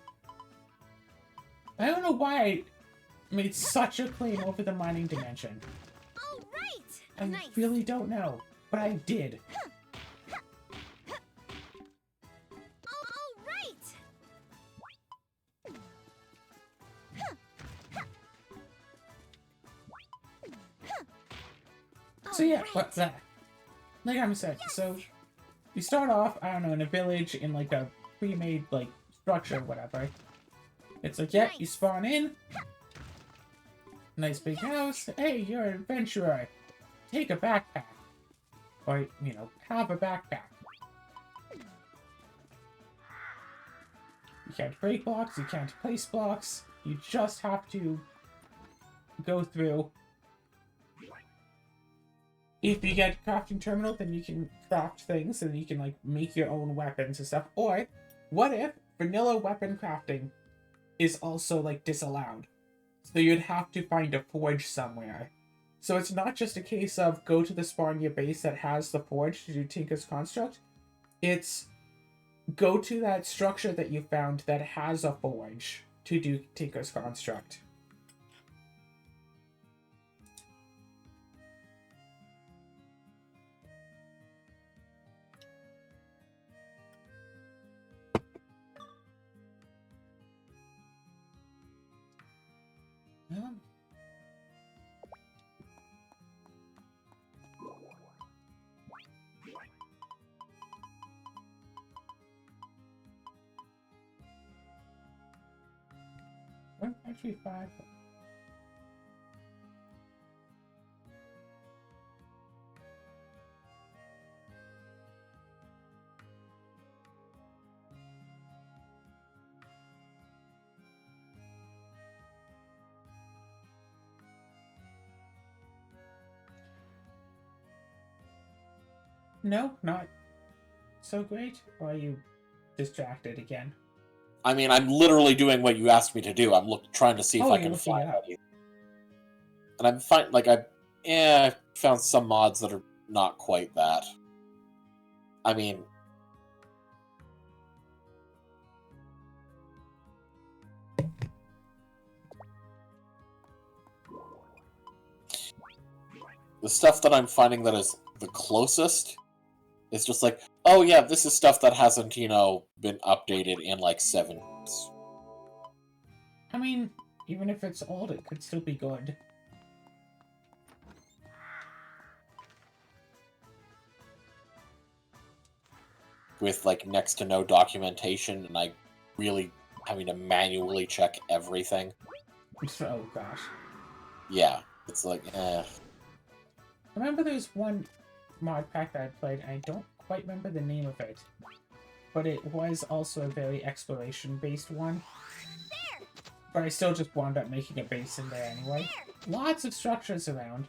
I don't know why I made such a claim over the mining dimension. All right. I Nice. really don't know, but I did. All right. So yeah, All right. what's that? Like I'm saying, so we start off, I don't know, in a village in like a pre-made like structure or whatever. It's like, yeah, you spawn in. Nice big house. Hey, you're an adventurer. Take a backpack. Or, you know, have a backpack. You can't break blocks, you can't place blocks. You just have to go through. If you get a crafting terminal, then you can craft things and you can, like, make your own weapons and stuff. Or, what if vanilla weapon crafting is also, like, disallowed? So you'd have to find a forge somewhere. So it's not just a case of go to the spawn your base that has the forge to do Tinker's Construct. It's go to that structure that you found that has a forge to do Tinker's Construct. Actually, 5. No, not so great. Or are you distracted again? I mean, I'm literally doing what you asked me to do. I'm trying to see if Oh, I you're can looking find it up. any. And I'm I found some mods that are not quite that. I mean, the stuff that I'm finding that is the closest is just like, oh yeah, this is stuff that hasn't, been updated in like 7 years. I mean, even if it's old, it could still be good. With like next to no documentation, and I really having to manually check everything. Oh gosh. Yeah, it's like, I remember there's one mod pack that I played, and I don't quite remember the name of it. But it was also a very exploration-based one. But I still just wound up making a base in there anyway. Lots of structures around.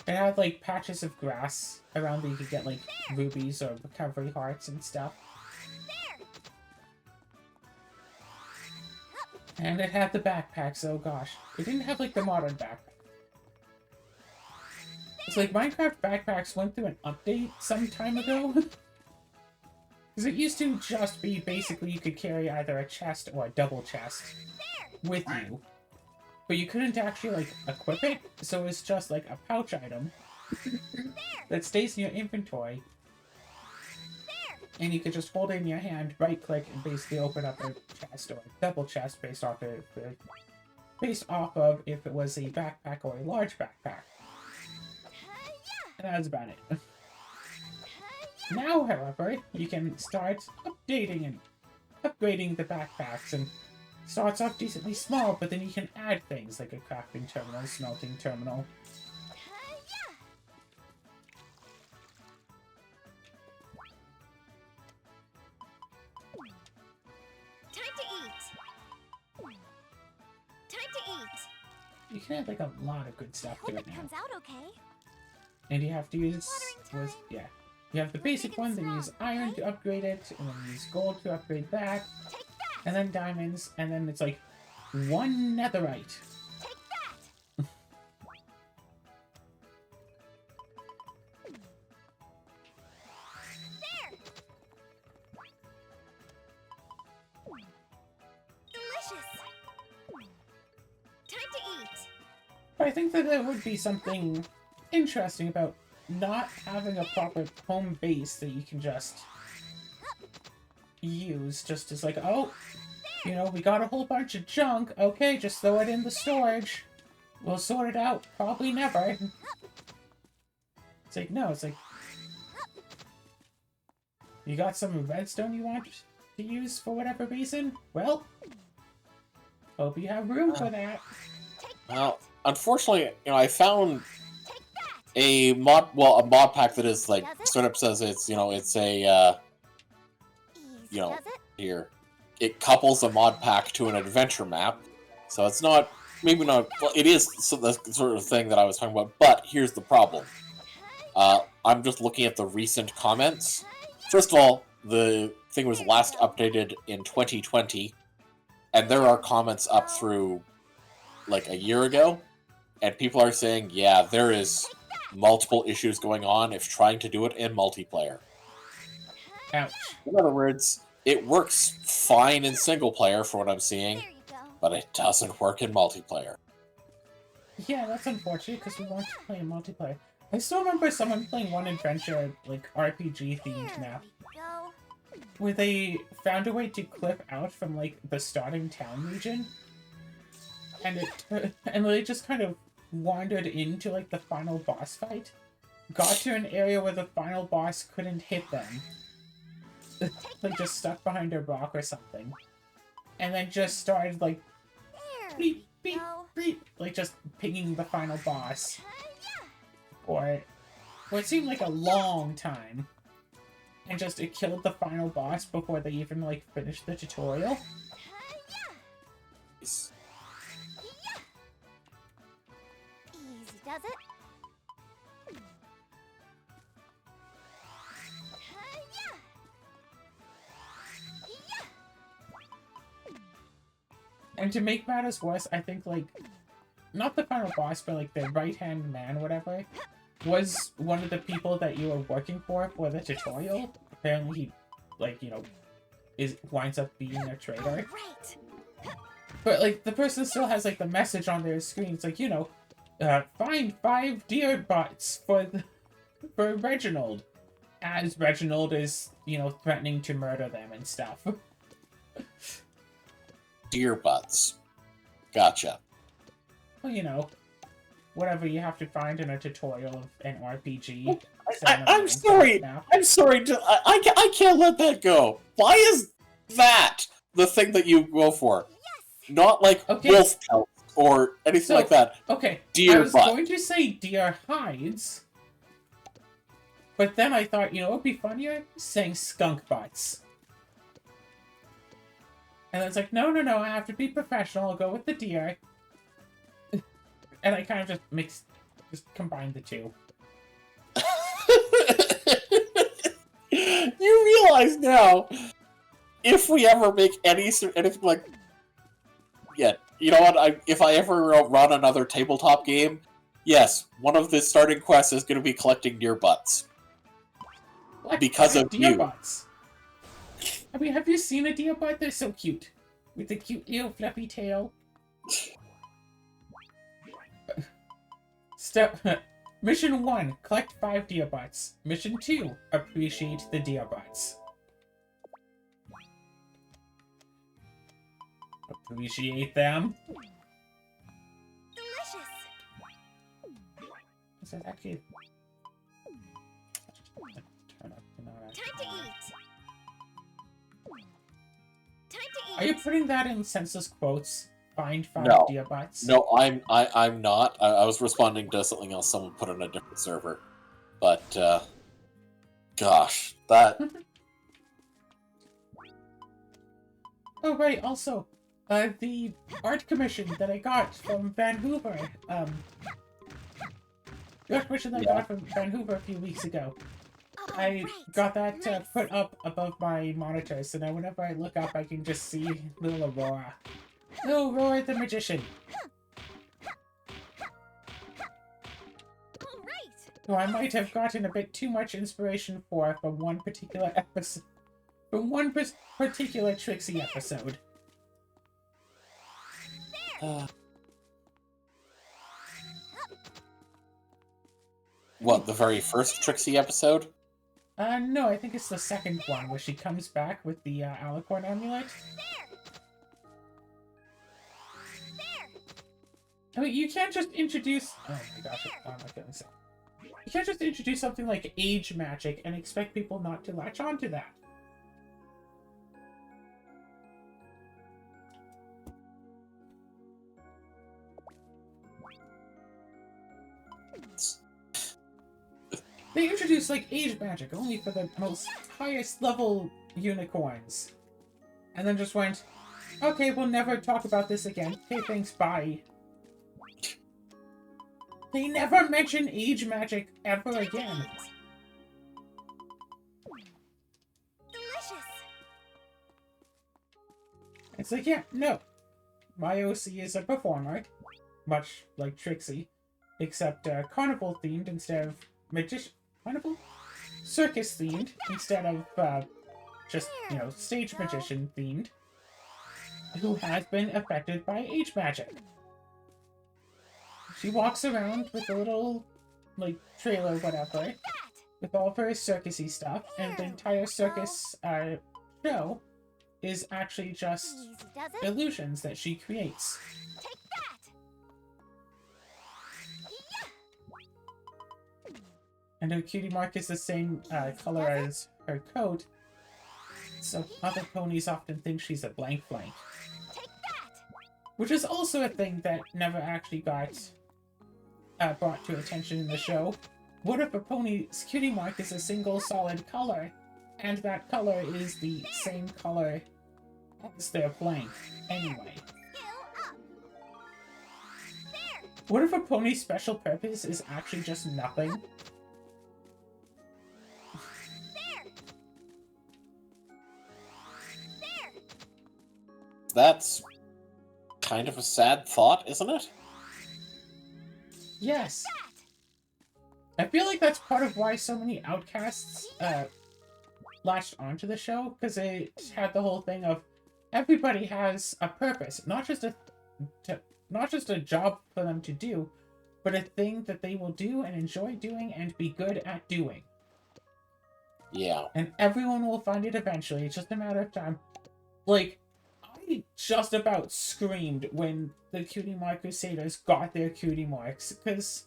It had, like, patches of grass around that you could get, like, rubies or recovery hearts and stuff. And it had the backpacks, oh gosh. It didn't have, like, the modern backpack. It's like Minecraft backpacks went through an update some time ago. Because it used to just be basically you could carry either a chest or a double chest with you. But you couldn't actually, like, equip it, so it's just, like, a pouch item that stays in your inventory. And you could just hold it in your hand, right-click, and basically open up a chest or a double chest based off of if it was a backpack or a large backpack. And that's about it. Now, however, you can start updating and upgrading the backpacks, and starts off decently small, but then you can add things like a crafting terminal, smelting terminal. Time to eat. Time to eat. You can add like a lot of good stuff to Hope it it now. comes out okay. And you have to use Watering time. yeah. You have the basic one, then use iron to upgrade it, and then use gold to upgrade that, Take that. and then diamonds, and then it's like one netherite. Take that. There. Delicious. Time to eat. But I think that there would be something interesting about not having a proper home base that you can just use just as like, oh, you know, we got a whole bunch of junk, okay, just throw it in the storage. We'll sort it out. Probably never. It's like, no, it's like, you got some redstone you want to use for whatever reason? Well, hope you have room for that. Well, unfortunately, I found Take that. a mod pack that is like straight up says it's it's a Easy does it? here. It couples a mod pack to an adventure map, so it's not maybe not. Well, it is the sort of thing that I was talking about. But here's the problem. I'm just looking at the recent comments. First of all, the thing was last updated in 2020, and there are comments up through like a year ago, and people are saying, yeah, there is multiple issues going on if trying to do it in multiplayer. Ouch. In other words, it works fine in single player for what I'm seeing, There you go. but it doesn't work in multiplayer. Yeah, that's unfortunate because we want to play in multiplayer. I still remember someone playing one adventure, like RPG themed There map, we go. where they found a way to clip out from like the starting town region, and they just kind of wandered into like the final boss fight, got to an area where the final boss couldn't hit them, like just stuck behind a rock or something, and then just started like There beep we beep go. beep, like just pinging the final boss. Yeah. Or it seemed like a long time. And just it killed the final boss before they even like finished the tutorial. It's- Easy does it. And to make matters worse, I think like not the final boss, but like the right hand man, whatever, was one of the people that you were working for the tutorial. Apparently he like, winds up being a traitor. Right. But, like, the person still has, like, the message on their screen. It's like, find 5 deer butts for Reginald. As Reginald is, threatening to murder them and stuff. Deer butts. Gotcha. Well, whatever you have to find in a tutorial of an RPG. I'm sorry. I'm sorry. I can't let that go. Why is that the thing that you go for? Not like wolf pelt or anything like that. Okay, Deer I was butt. going to say deer hides, but then I thought, what would be funnier? Saying skunk butts. And it's like, no, I have to be professional. I'll go with the deer. And I kind of just combined the two. You realize now, if we ever make anything like, yeah, you know what? If I ever run another tabletop game, yes, one of the starting quests is going to be collecting deer butts. Like, Because of deer you. butts. I mean, have you seen a deer butt? They're so cute. With the cute little fluffy tail. Mission 1, collect 5 deer butts. Mission 2, appreciate the deer butts. appreciate them. Delicious. Is that actually... Turn up, Time to eat. Time to eat. Are you putting that in senseless quotes? Find 5 No. dear butts? No, I'm not. I was responding to something else someone put on a different server. But, gosh, that... Oh, right, also, the art commission that I got from Vancouver, the art commission that I got from Vancouver a few weeks ago. Oh, I right. got that Nice. put up above my monitor, so now whenever I look up, I can just see little Aurora. Little Aurora the Magician. All right. Who I might have gotten a bit too much inspiration for from one particular episode. From one particular Trixie episode. What, the very first Trixie episode? No, I think it's the second one, where she comes back with the Alicorn amulet. I mean, you can't just introduce... Oh my gosh, oh my goodness. You can't just introduce something like age magic and expect people not to latch onto that. They introduced, like, age magic only for the most highest level unicorns. And then just went, okay, we'll never talk about this again. Okay, thanks, bye. They never mention age magic ever again. Delicious. It's like, yeah, no. My OC is a performer, much like Trixie, except carnival themed instead of carnival? Circus themed instead of just, you know, stage magician themed, who has been affected by age magic. She walks around with a little, like, trailer, whatever, with all of her circusy stuff, and the entire circus show is actually just Easy does it. illusions that she creates. Take that. And her cutie mark is the same color as her coat, so other ponies often think she's a blank blank. Take that. Which is also a thing that never actually got brought to attention in the show. What if a pony's cutie mark is a single solid color, and that color is the same color as their blank anyway? Skill up. There. What if a pony's special purpose is actually just nothing? There. There. That's kind of a sad thought, isn't it? Yes. I feel like that's part of why so many outcasts latched onto the show, because it had the whole thing of everybody has a purpose, not just a job for them to do, but a thing that they will do and enjoy doing and be good at doing. Yeah. And everyone will find it eventually. It's just a matter of time. Like, I just about screamed when the Cutie Mark Crusaders got their cutie marks, because,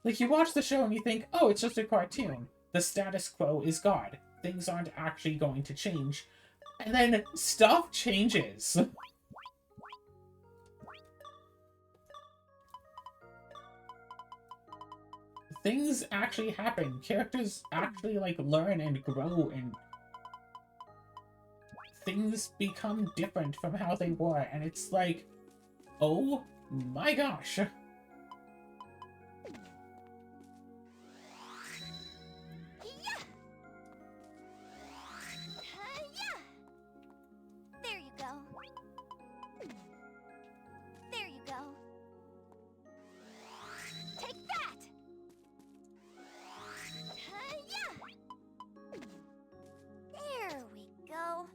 like, you watch the show and you think, oh, it's just a cartoon. The status quo is God. Things aren't actually going to change. And then stuff changes. Things actually happen. Characters actually, like, learn and grow, and things become different from how they were. And it's like, oh my gosh. There you go. There you go. Take that. There we go.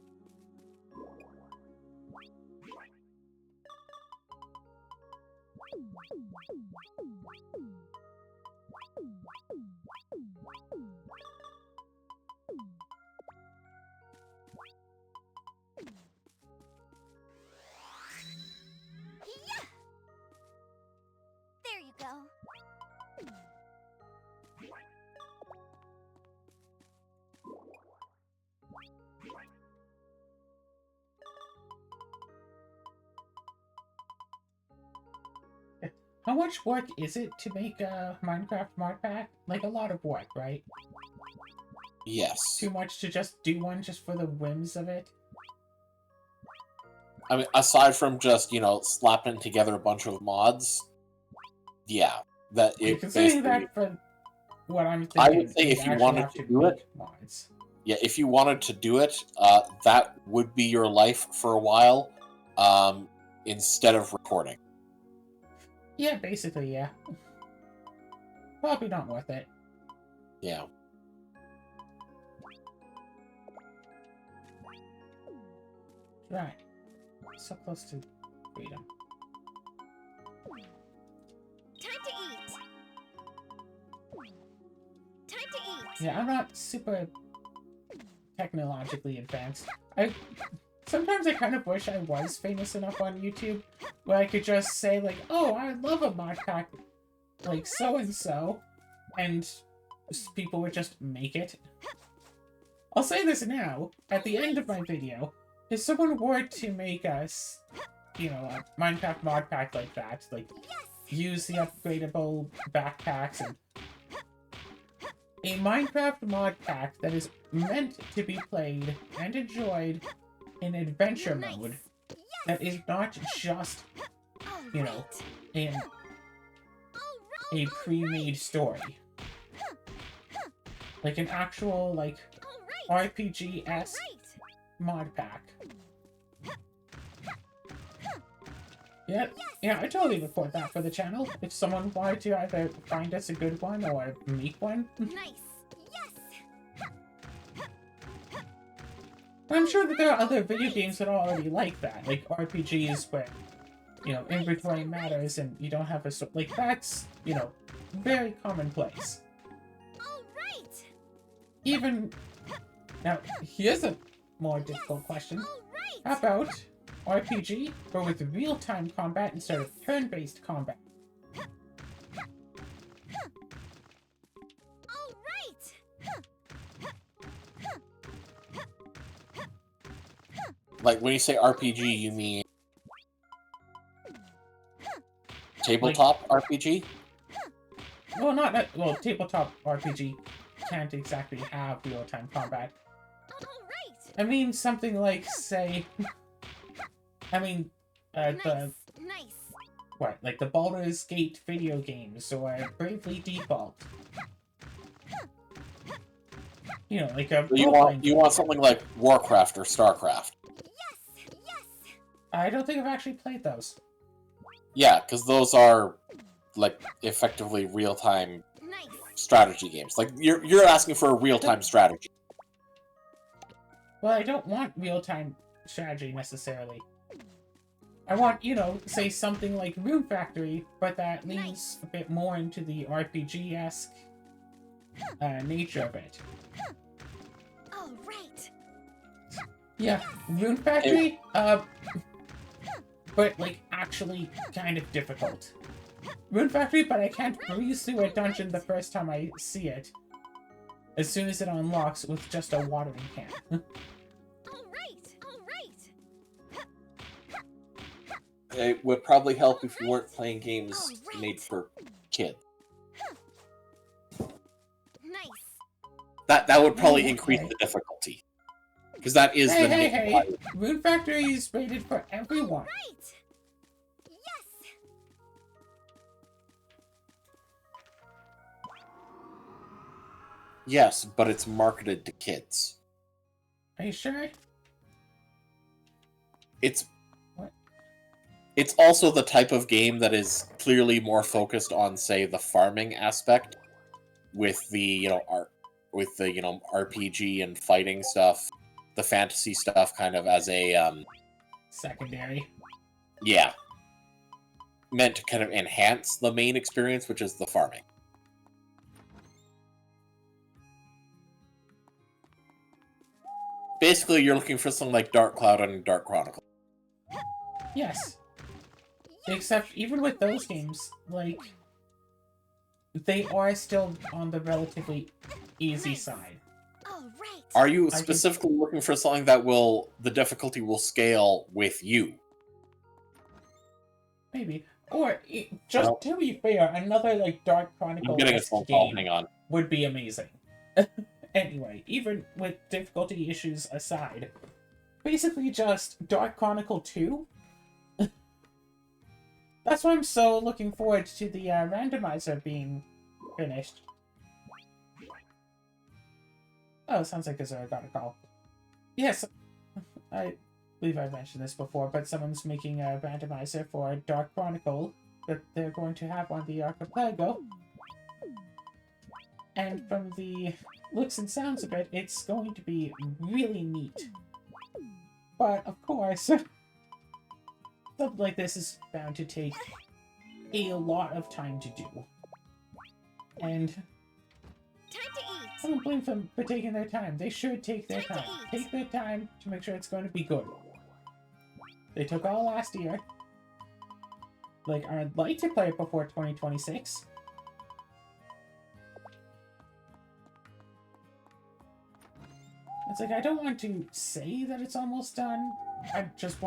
How much work is it to make a Minecraft mod pack? Like, a lot of work, right? Yes. Too much to just do one just for the whims of it? I mean, aside from just, slapping together a bunch of mods, yeah. That You're it considering basically... that for what I'm I thinking, would say you'd if you actually wanted have to to do make it, mods. yeah, if you wanted to do it, that would be your life for a while, instead of recording. Yeah, basically, yeah. Probably not worth it. Yeah. Right. So close to freedom. Time to eat. Time to eat. Yeah, I'm not super technologically advanced. Sometimes I kind of wish I was famous enough on YouTube where I could just say, like, oh, I love a mod pack like so-and-so, and people would just make it. I'll say this now, at the end of my video, if someone were to make us, a Minecraft mod pack like that, like, use the upgradable backpacks, and a Minecraft mod pack that is meant to be played and enjoyed in adventure mode, that is not just, in a pre-made story. Like an actual, like, RPG-esque mod pack. Yeah, I totally record that for the channel. If someone wanted to either find us a good one or make one. Nice. I'm sure that there are other video games that are already like that. Like RPGs where, inventory matters and you don't have a... Like, that's, very commonplace. Alright. Even... Now, here's a more difficult question. How about RPG, but with real-time combat instead of turn-based combat? Alright. Like, when you say RPG, you mean tabletop RPG? Well, well, tabletop RPG can't exactly have real-time combat. Alright. I mean, something like, say... the... Nice. What, like the Baldur's Gate video games, or Bravely Default. Like a... You want something like Warcraft or Starcraft. Yes. I don't think I've actually played those. Yeah, because those are, like, effectively real-time Nice. strategy games. Like, you're asking for a real-time strategy. Well, I don't want real-time strategy, necessarily. I want, say something like Rune Factory, but that leans a bit more into the RPG-esque nature of it. Alright. Yeah, Rune Factory, but, like, actually kind of difficult. Rune Factory, but I can't breeze through a dungeon the first time I see it. As soon as it unlocks with just a watering can. It would probably help if you weren't playing games made for kids. Nice. That would probably increase the difficulty. Because that is the main Hey! Rune Factory is rated for everyone. Right. Yes. Yes, but it's marketed to kids. Are you sure? It's also the type of game that is clearly more focused on, say, the farming aspect, with the RPG and fighting stuff, the fantasy stuff, kind of as a secondary. Yeah, meant to kind of enhance the main experience, which is the farming. Basically, you're looking for something like Dark Cloud and Dark Chronicle. Yes. Except, even with those games, like, they are still on the relatively easy side. Alright. Are you specifically looking for something that the difficulty will scale with you? Maybe. Just Well, to be fair, another like Dark I'm Chronicle getting a phone call. game Hang on. would be amazing. Anyway, even with difficulty issues aside, basically just Dark Chronicle 2. That's why I'm so looking forward to the randomizer being finished. Oh, sounds like Azura got a call. Yes, I believe I mentioned this before, but someone's making a randomizer for Dark Chronicle that they're going to have on the archipelago. And from the looks and sounds of it, it's going to be really neat. But, of course, something like this is bound to take a lot of time to do. And Time to eat. I don't blame them for taking their time. They should take their time. Take their time to make sure it's going to be good. They took all last year. Like, I'd like to play it before 2026. It's like, I don't want to say that it's almost done. I'm just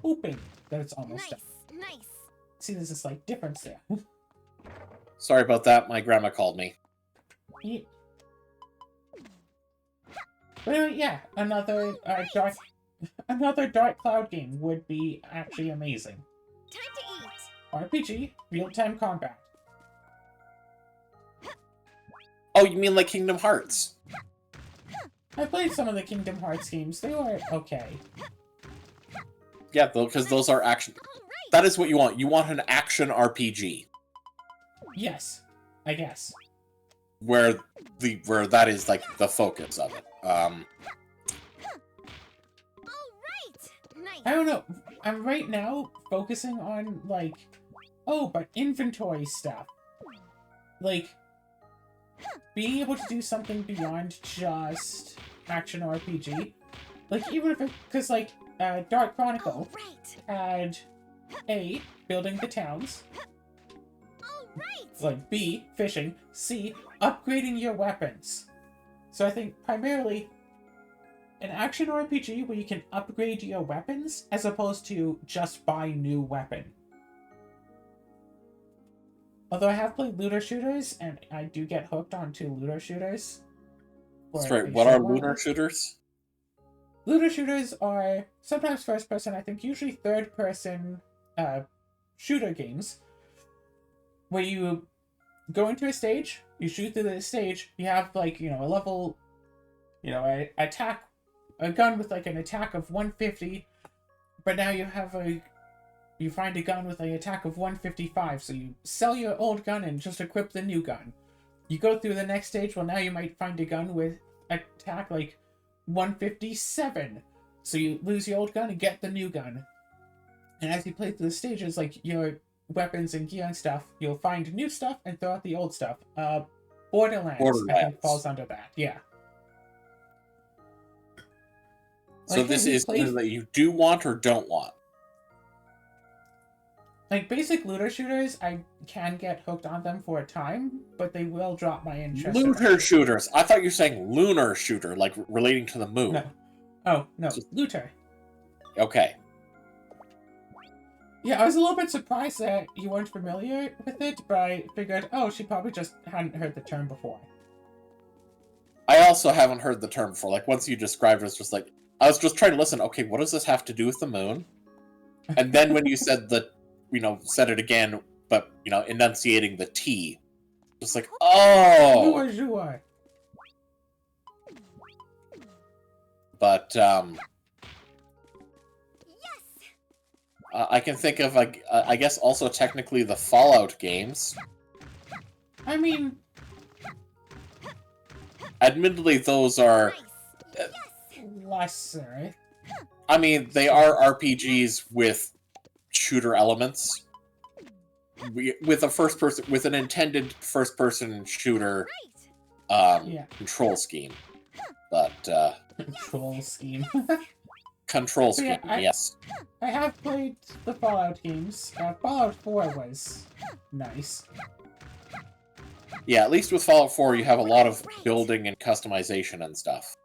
hoping that it's almost done. Nice. See, there's a slight difference there. Sorry about that. My grandma called me. Yeah. But anyway, yeah, another Dark Cloud game would be actually amazing. Time to eat. RPG, real-time combat. Oh, you mean like Kingdom Hearts? I played some of the Kingdom Hearts games. They were okay. Yeah, because those are action. That is what you want. You want an action RPG Yes, I guess. where that is like the focus of it. All right. Nice. I don't know. I'm right now focusing on, like, but inventory stuff. Like, being able to do something beyond just action RPG. Like, even if because, like, Dark Chronicle All right. had A, building the towns, All right. like B, fishing, C, upgrading your weapons. So I think primarily an action RPG where you can upgrade your weapons as opposed to just buy new weapon. Although I have played looter shooters, and I do get hooked onto looter shooters. That's for right. a What are short while. lunar shooters? Looter shooters are sometimes first person, I think usually third person shooter games where you go into a stage, you shoot through the stage, you have like, a level, a gun with like an attack of 150, but now you find a gun with an attack of 155, so you sell your old gun and just equip the new gun. You go through the next stage, well now you might find a gun with attack like 157, so you lose your old gun and get the new gun. And as you play through the stages, like your weapons and gear and stuff, you'll find new stuff and throw out the old stuff. Borderlands. I think falls under that, yeah. So Like, this have you is played- something that you do want or don't want. Like, basic looter shooters, I can get hooked on them for a time, but they will drop my interest. Looter shooters. I thought you were saying lunar shooter, like relating to the moon. No. Oh, no. Looter. Okay. Yeah, I was a little bit surprised that you weren't familiar with it, but I figured, she probably just hadn't heard the term before. I also haven't heard the term before. Like, once you described it, it's just like, I was just trying to listen. Okay, what does this have to do with the moon? And then when you said said it again, but, enunciating the T, just like, oh! Jour. But, Yes. I can think of, I guess also technically the Fallout games. I mean, Admittedly, those are, Nice. Yes. lesser. I mean, they are RPGs with shooter elements. With an intended first-person shooter Right. control scheme. But, Control scheme. control So, yeah, scheme, yes. I have played the Fallout games. Fallout 4 was nice. Yeah, at least with Fallout 4, you have a lot of building and customization and stuff.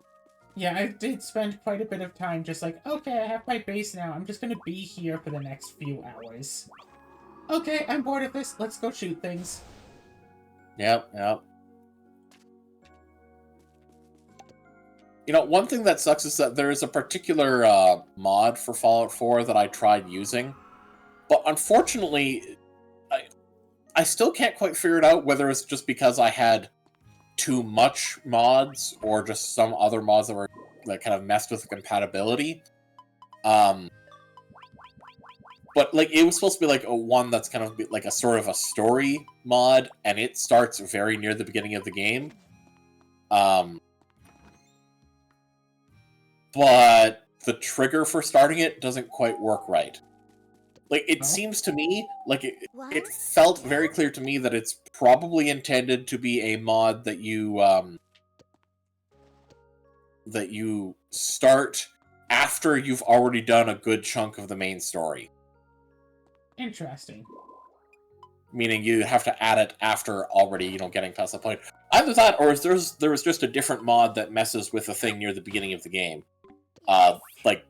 Yeah, I did spend quite a bit of time just like, okay, I have my base now. I'm just gonna be here for the next few hours. Okay, I'm bored of this. Let's go shoot things. Yep. You know, one thing that sucks is that there is a particular mod for Fallout 4 that I tried using, but unfortunately, I still can't quite figure it out whether it's just because I had too much mods or just some other mods that kind of messed with the compatibility. But like it was supposed to be like a one that's kind of like a sort of a story mod, and it starts very near the beginning of the game. But the trigger for starting it doesn't quite work right. Like, it seems to me, like, it felt very clear to me that it's probably intended to be a mod that you start after you've already done a good chunk of the main story. Interesting. Meaning you have to add it after already, getting past the point. Either that, or there was just a different mod that messes with a thing near the beginning of the game. Like,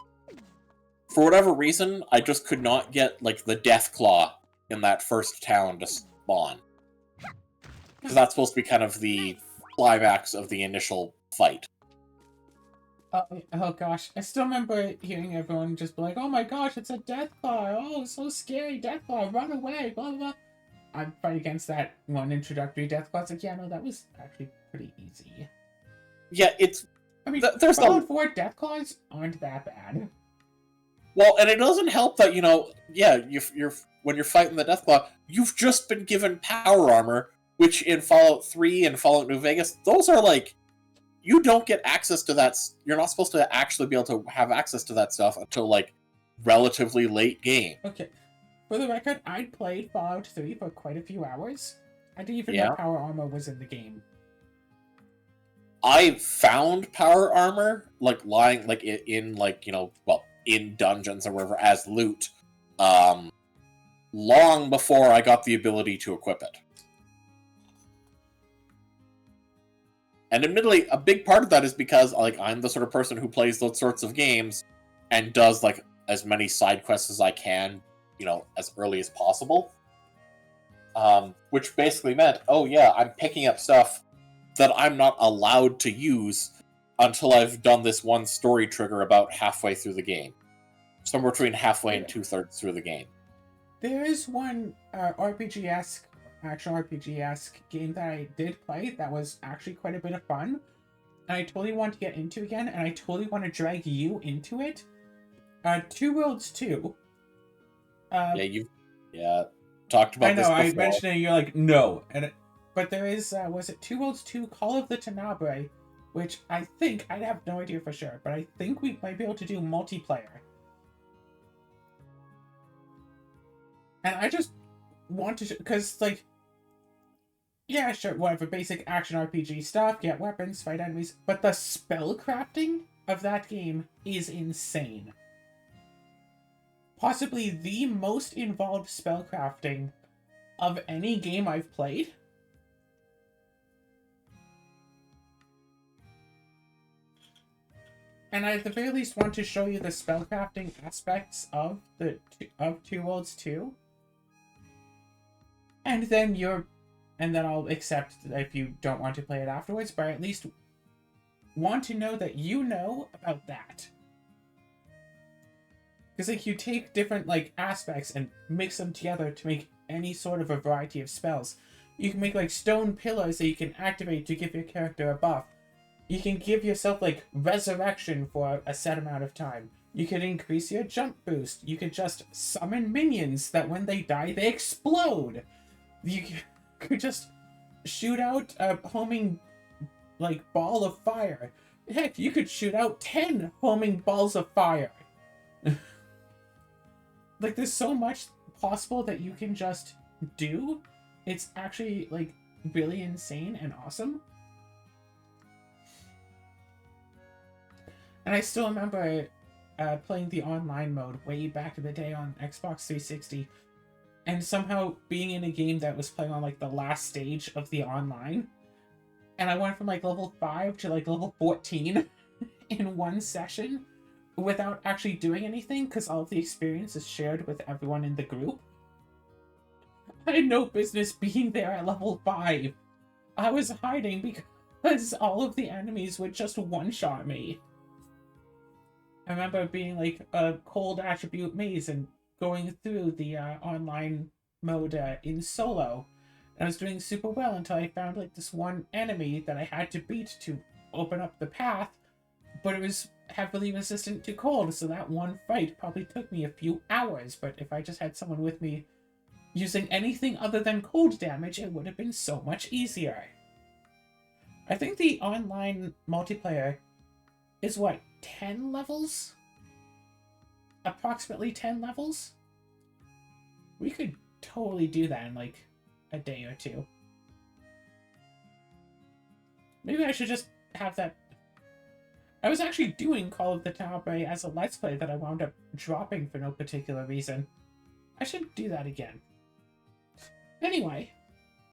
for whatever reason, I just could not get, like, the Death Claw in that first town to spawn. Because that's supposed to be kind of the climax of the initial fight. Oh gosh, I still remember hearing everyone just be like, "Oh my gosh, it's a Deathclaw! Oh, so scary, Deathclaw, run away!" Blah blah blah. I fight against that one introductory Deathclaw. It's like, yeah, no, that was actually pretty easy. Yeah, I mean, there's Fallout 4 Deathclaws aren't that bad. Well, and it doesn't help that you're when you're fighting the Deathclaw, you've just been given power armor, which in Fallout 3 and Fallout New Vegas, those are like. You don't get access to that. You're not supposed to actually be able to have access to that stuff until, like, relatively late game. Okay. For the record, I played Fallout 3 for quite a few hours. I didn't even know power armor was in the game. I found power armor, like, lying, like, in in dungeons or wherever, as loot, long before I got the ability to equip it. And admittedly, a big part of that is because, like, I'm the sort of person who plays those sorts of games and does, like, as many side quests as I can, as early as possible. Which basically meant, oh yeah, I'm picking up stuff that I'm not allowed to use until I've done this one story trigger about halfway through the game. Somewhere between halfway and 2/3 through the game. There is one RPG-esque, action RPG-esque game that I did play that was actually quite a bit of fun. And I totally want to get into again, and I totally want to drag you into it. Two Worlds 2. Talked about this before. I mentioned it, and you're like, no. But there is, was it Two Worlds 2 Call of the Tenebrae, which I think, I have no idea for sure, but I think we might be able to do multiplayer. And I just want to, because, like, yeah, sure, whatever, basic action RPG stuff, get weapons, fight enemies, but the spell crafting of that game is insane. Possibly the most involved spell crafting of any game I've played. And I at the very least want to show you the spellcrafting aspects of Two Worlds 2. And then I'll accept if you don't want to play it afterwards, but I at least want to know that you know about that. Because, like, you take different, like, aspects and mix them together to make any sort of a variety of spells. You can make, like, stone pillars that you can activate to give your character a buff. You can give yourself, like, resurrection for a set amount of time. You could increase your jump boost. You could just summon minions that when they die, they explode. You could just shoot out a homing, like, ball of fire. Heck, you could shoot out 10 homing balls of fire. Like, there's so much possible that you can just do. It's actually, like, really insane and awesome. And I still remember playing the online mode way back in the day on Xbox 360. And somehow being in a game that was playing on, like, the last stage of the online. And I went from, like, level 5 to, like, level 14 in one session without actually doing anything, because all of the experience is shared with everyone in the group. I had no business being there at level 5. I was hiding because all of the enemies would just one-shot me. I remember being like a cold attribute maze and going through the online mode in solo. And I was doing super well until I found like this one enemy that I had to beat to open up the path, but it was heavily resistant to cold, so that one fight probably took me a few hours, but if I just had someone with me using anything other than cold damage, it would have been so much easier. I think the online multiplayer is what, 10 levels? Approximately 10 levels? We could totally do that in like a day or two. Maybe I should just have that. I was actually doing Call of the Tombre as a Let's Play that I wound up dropping for no particular reason. I should do that again. Anyway,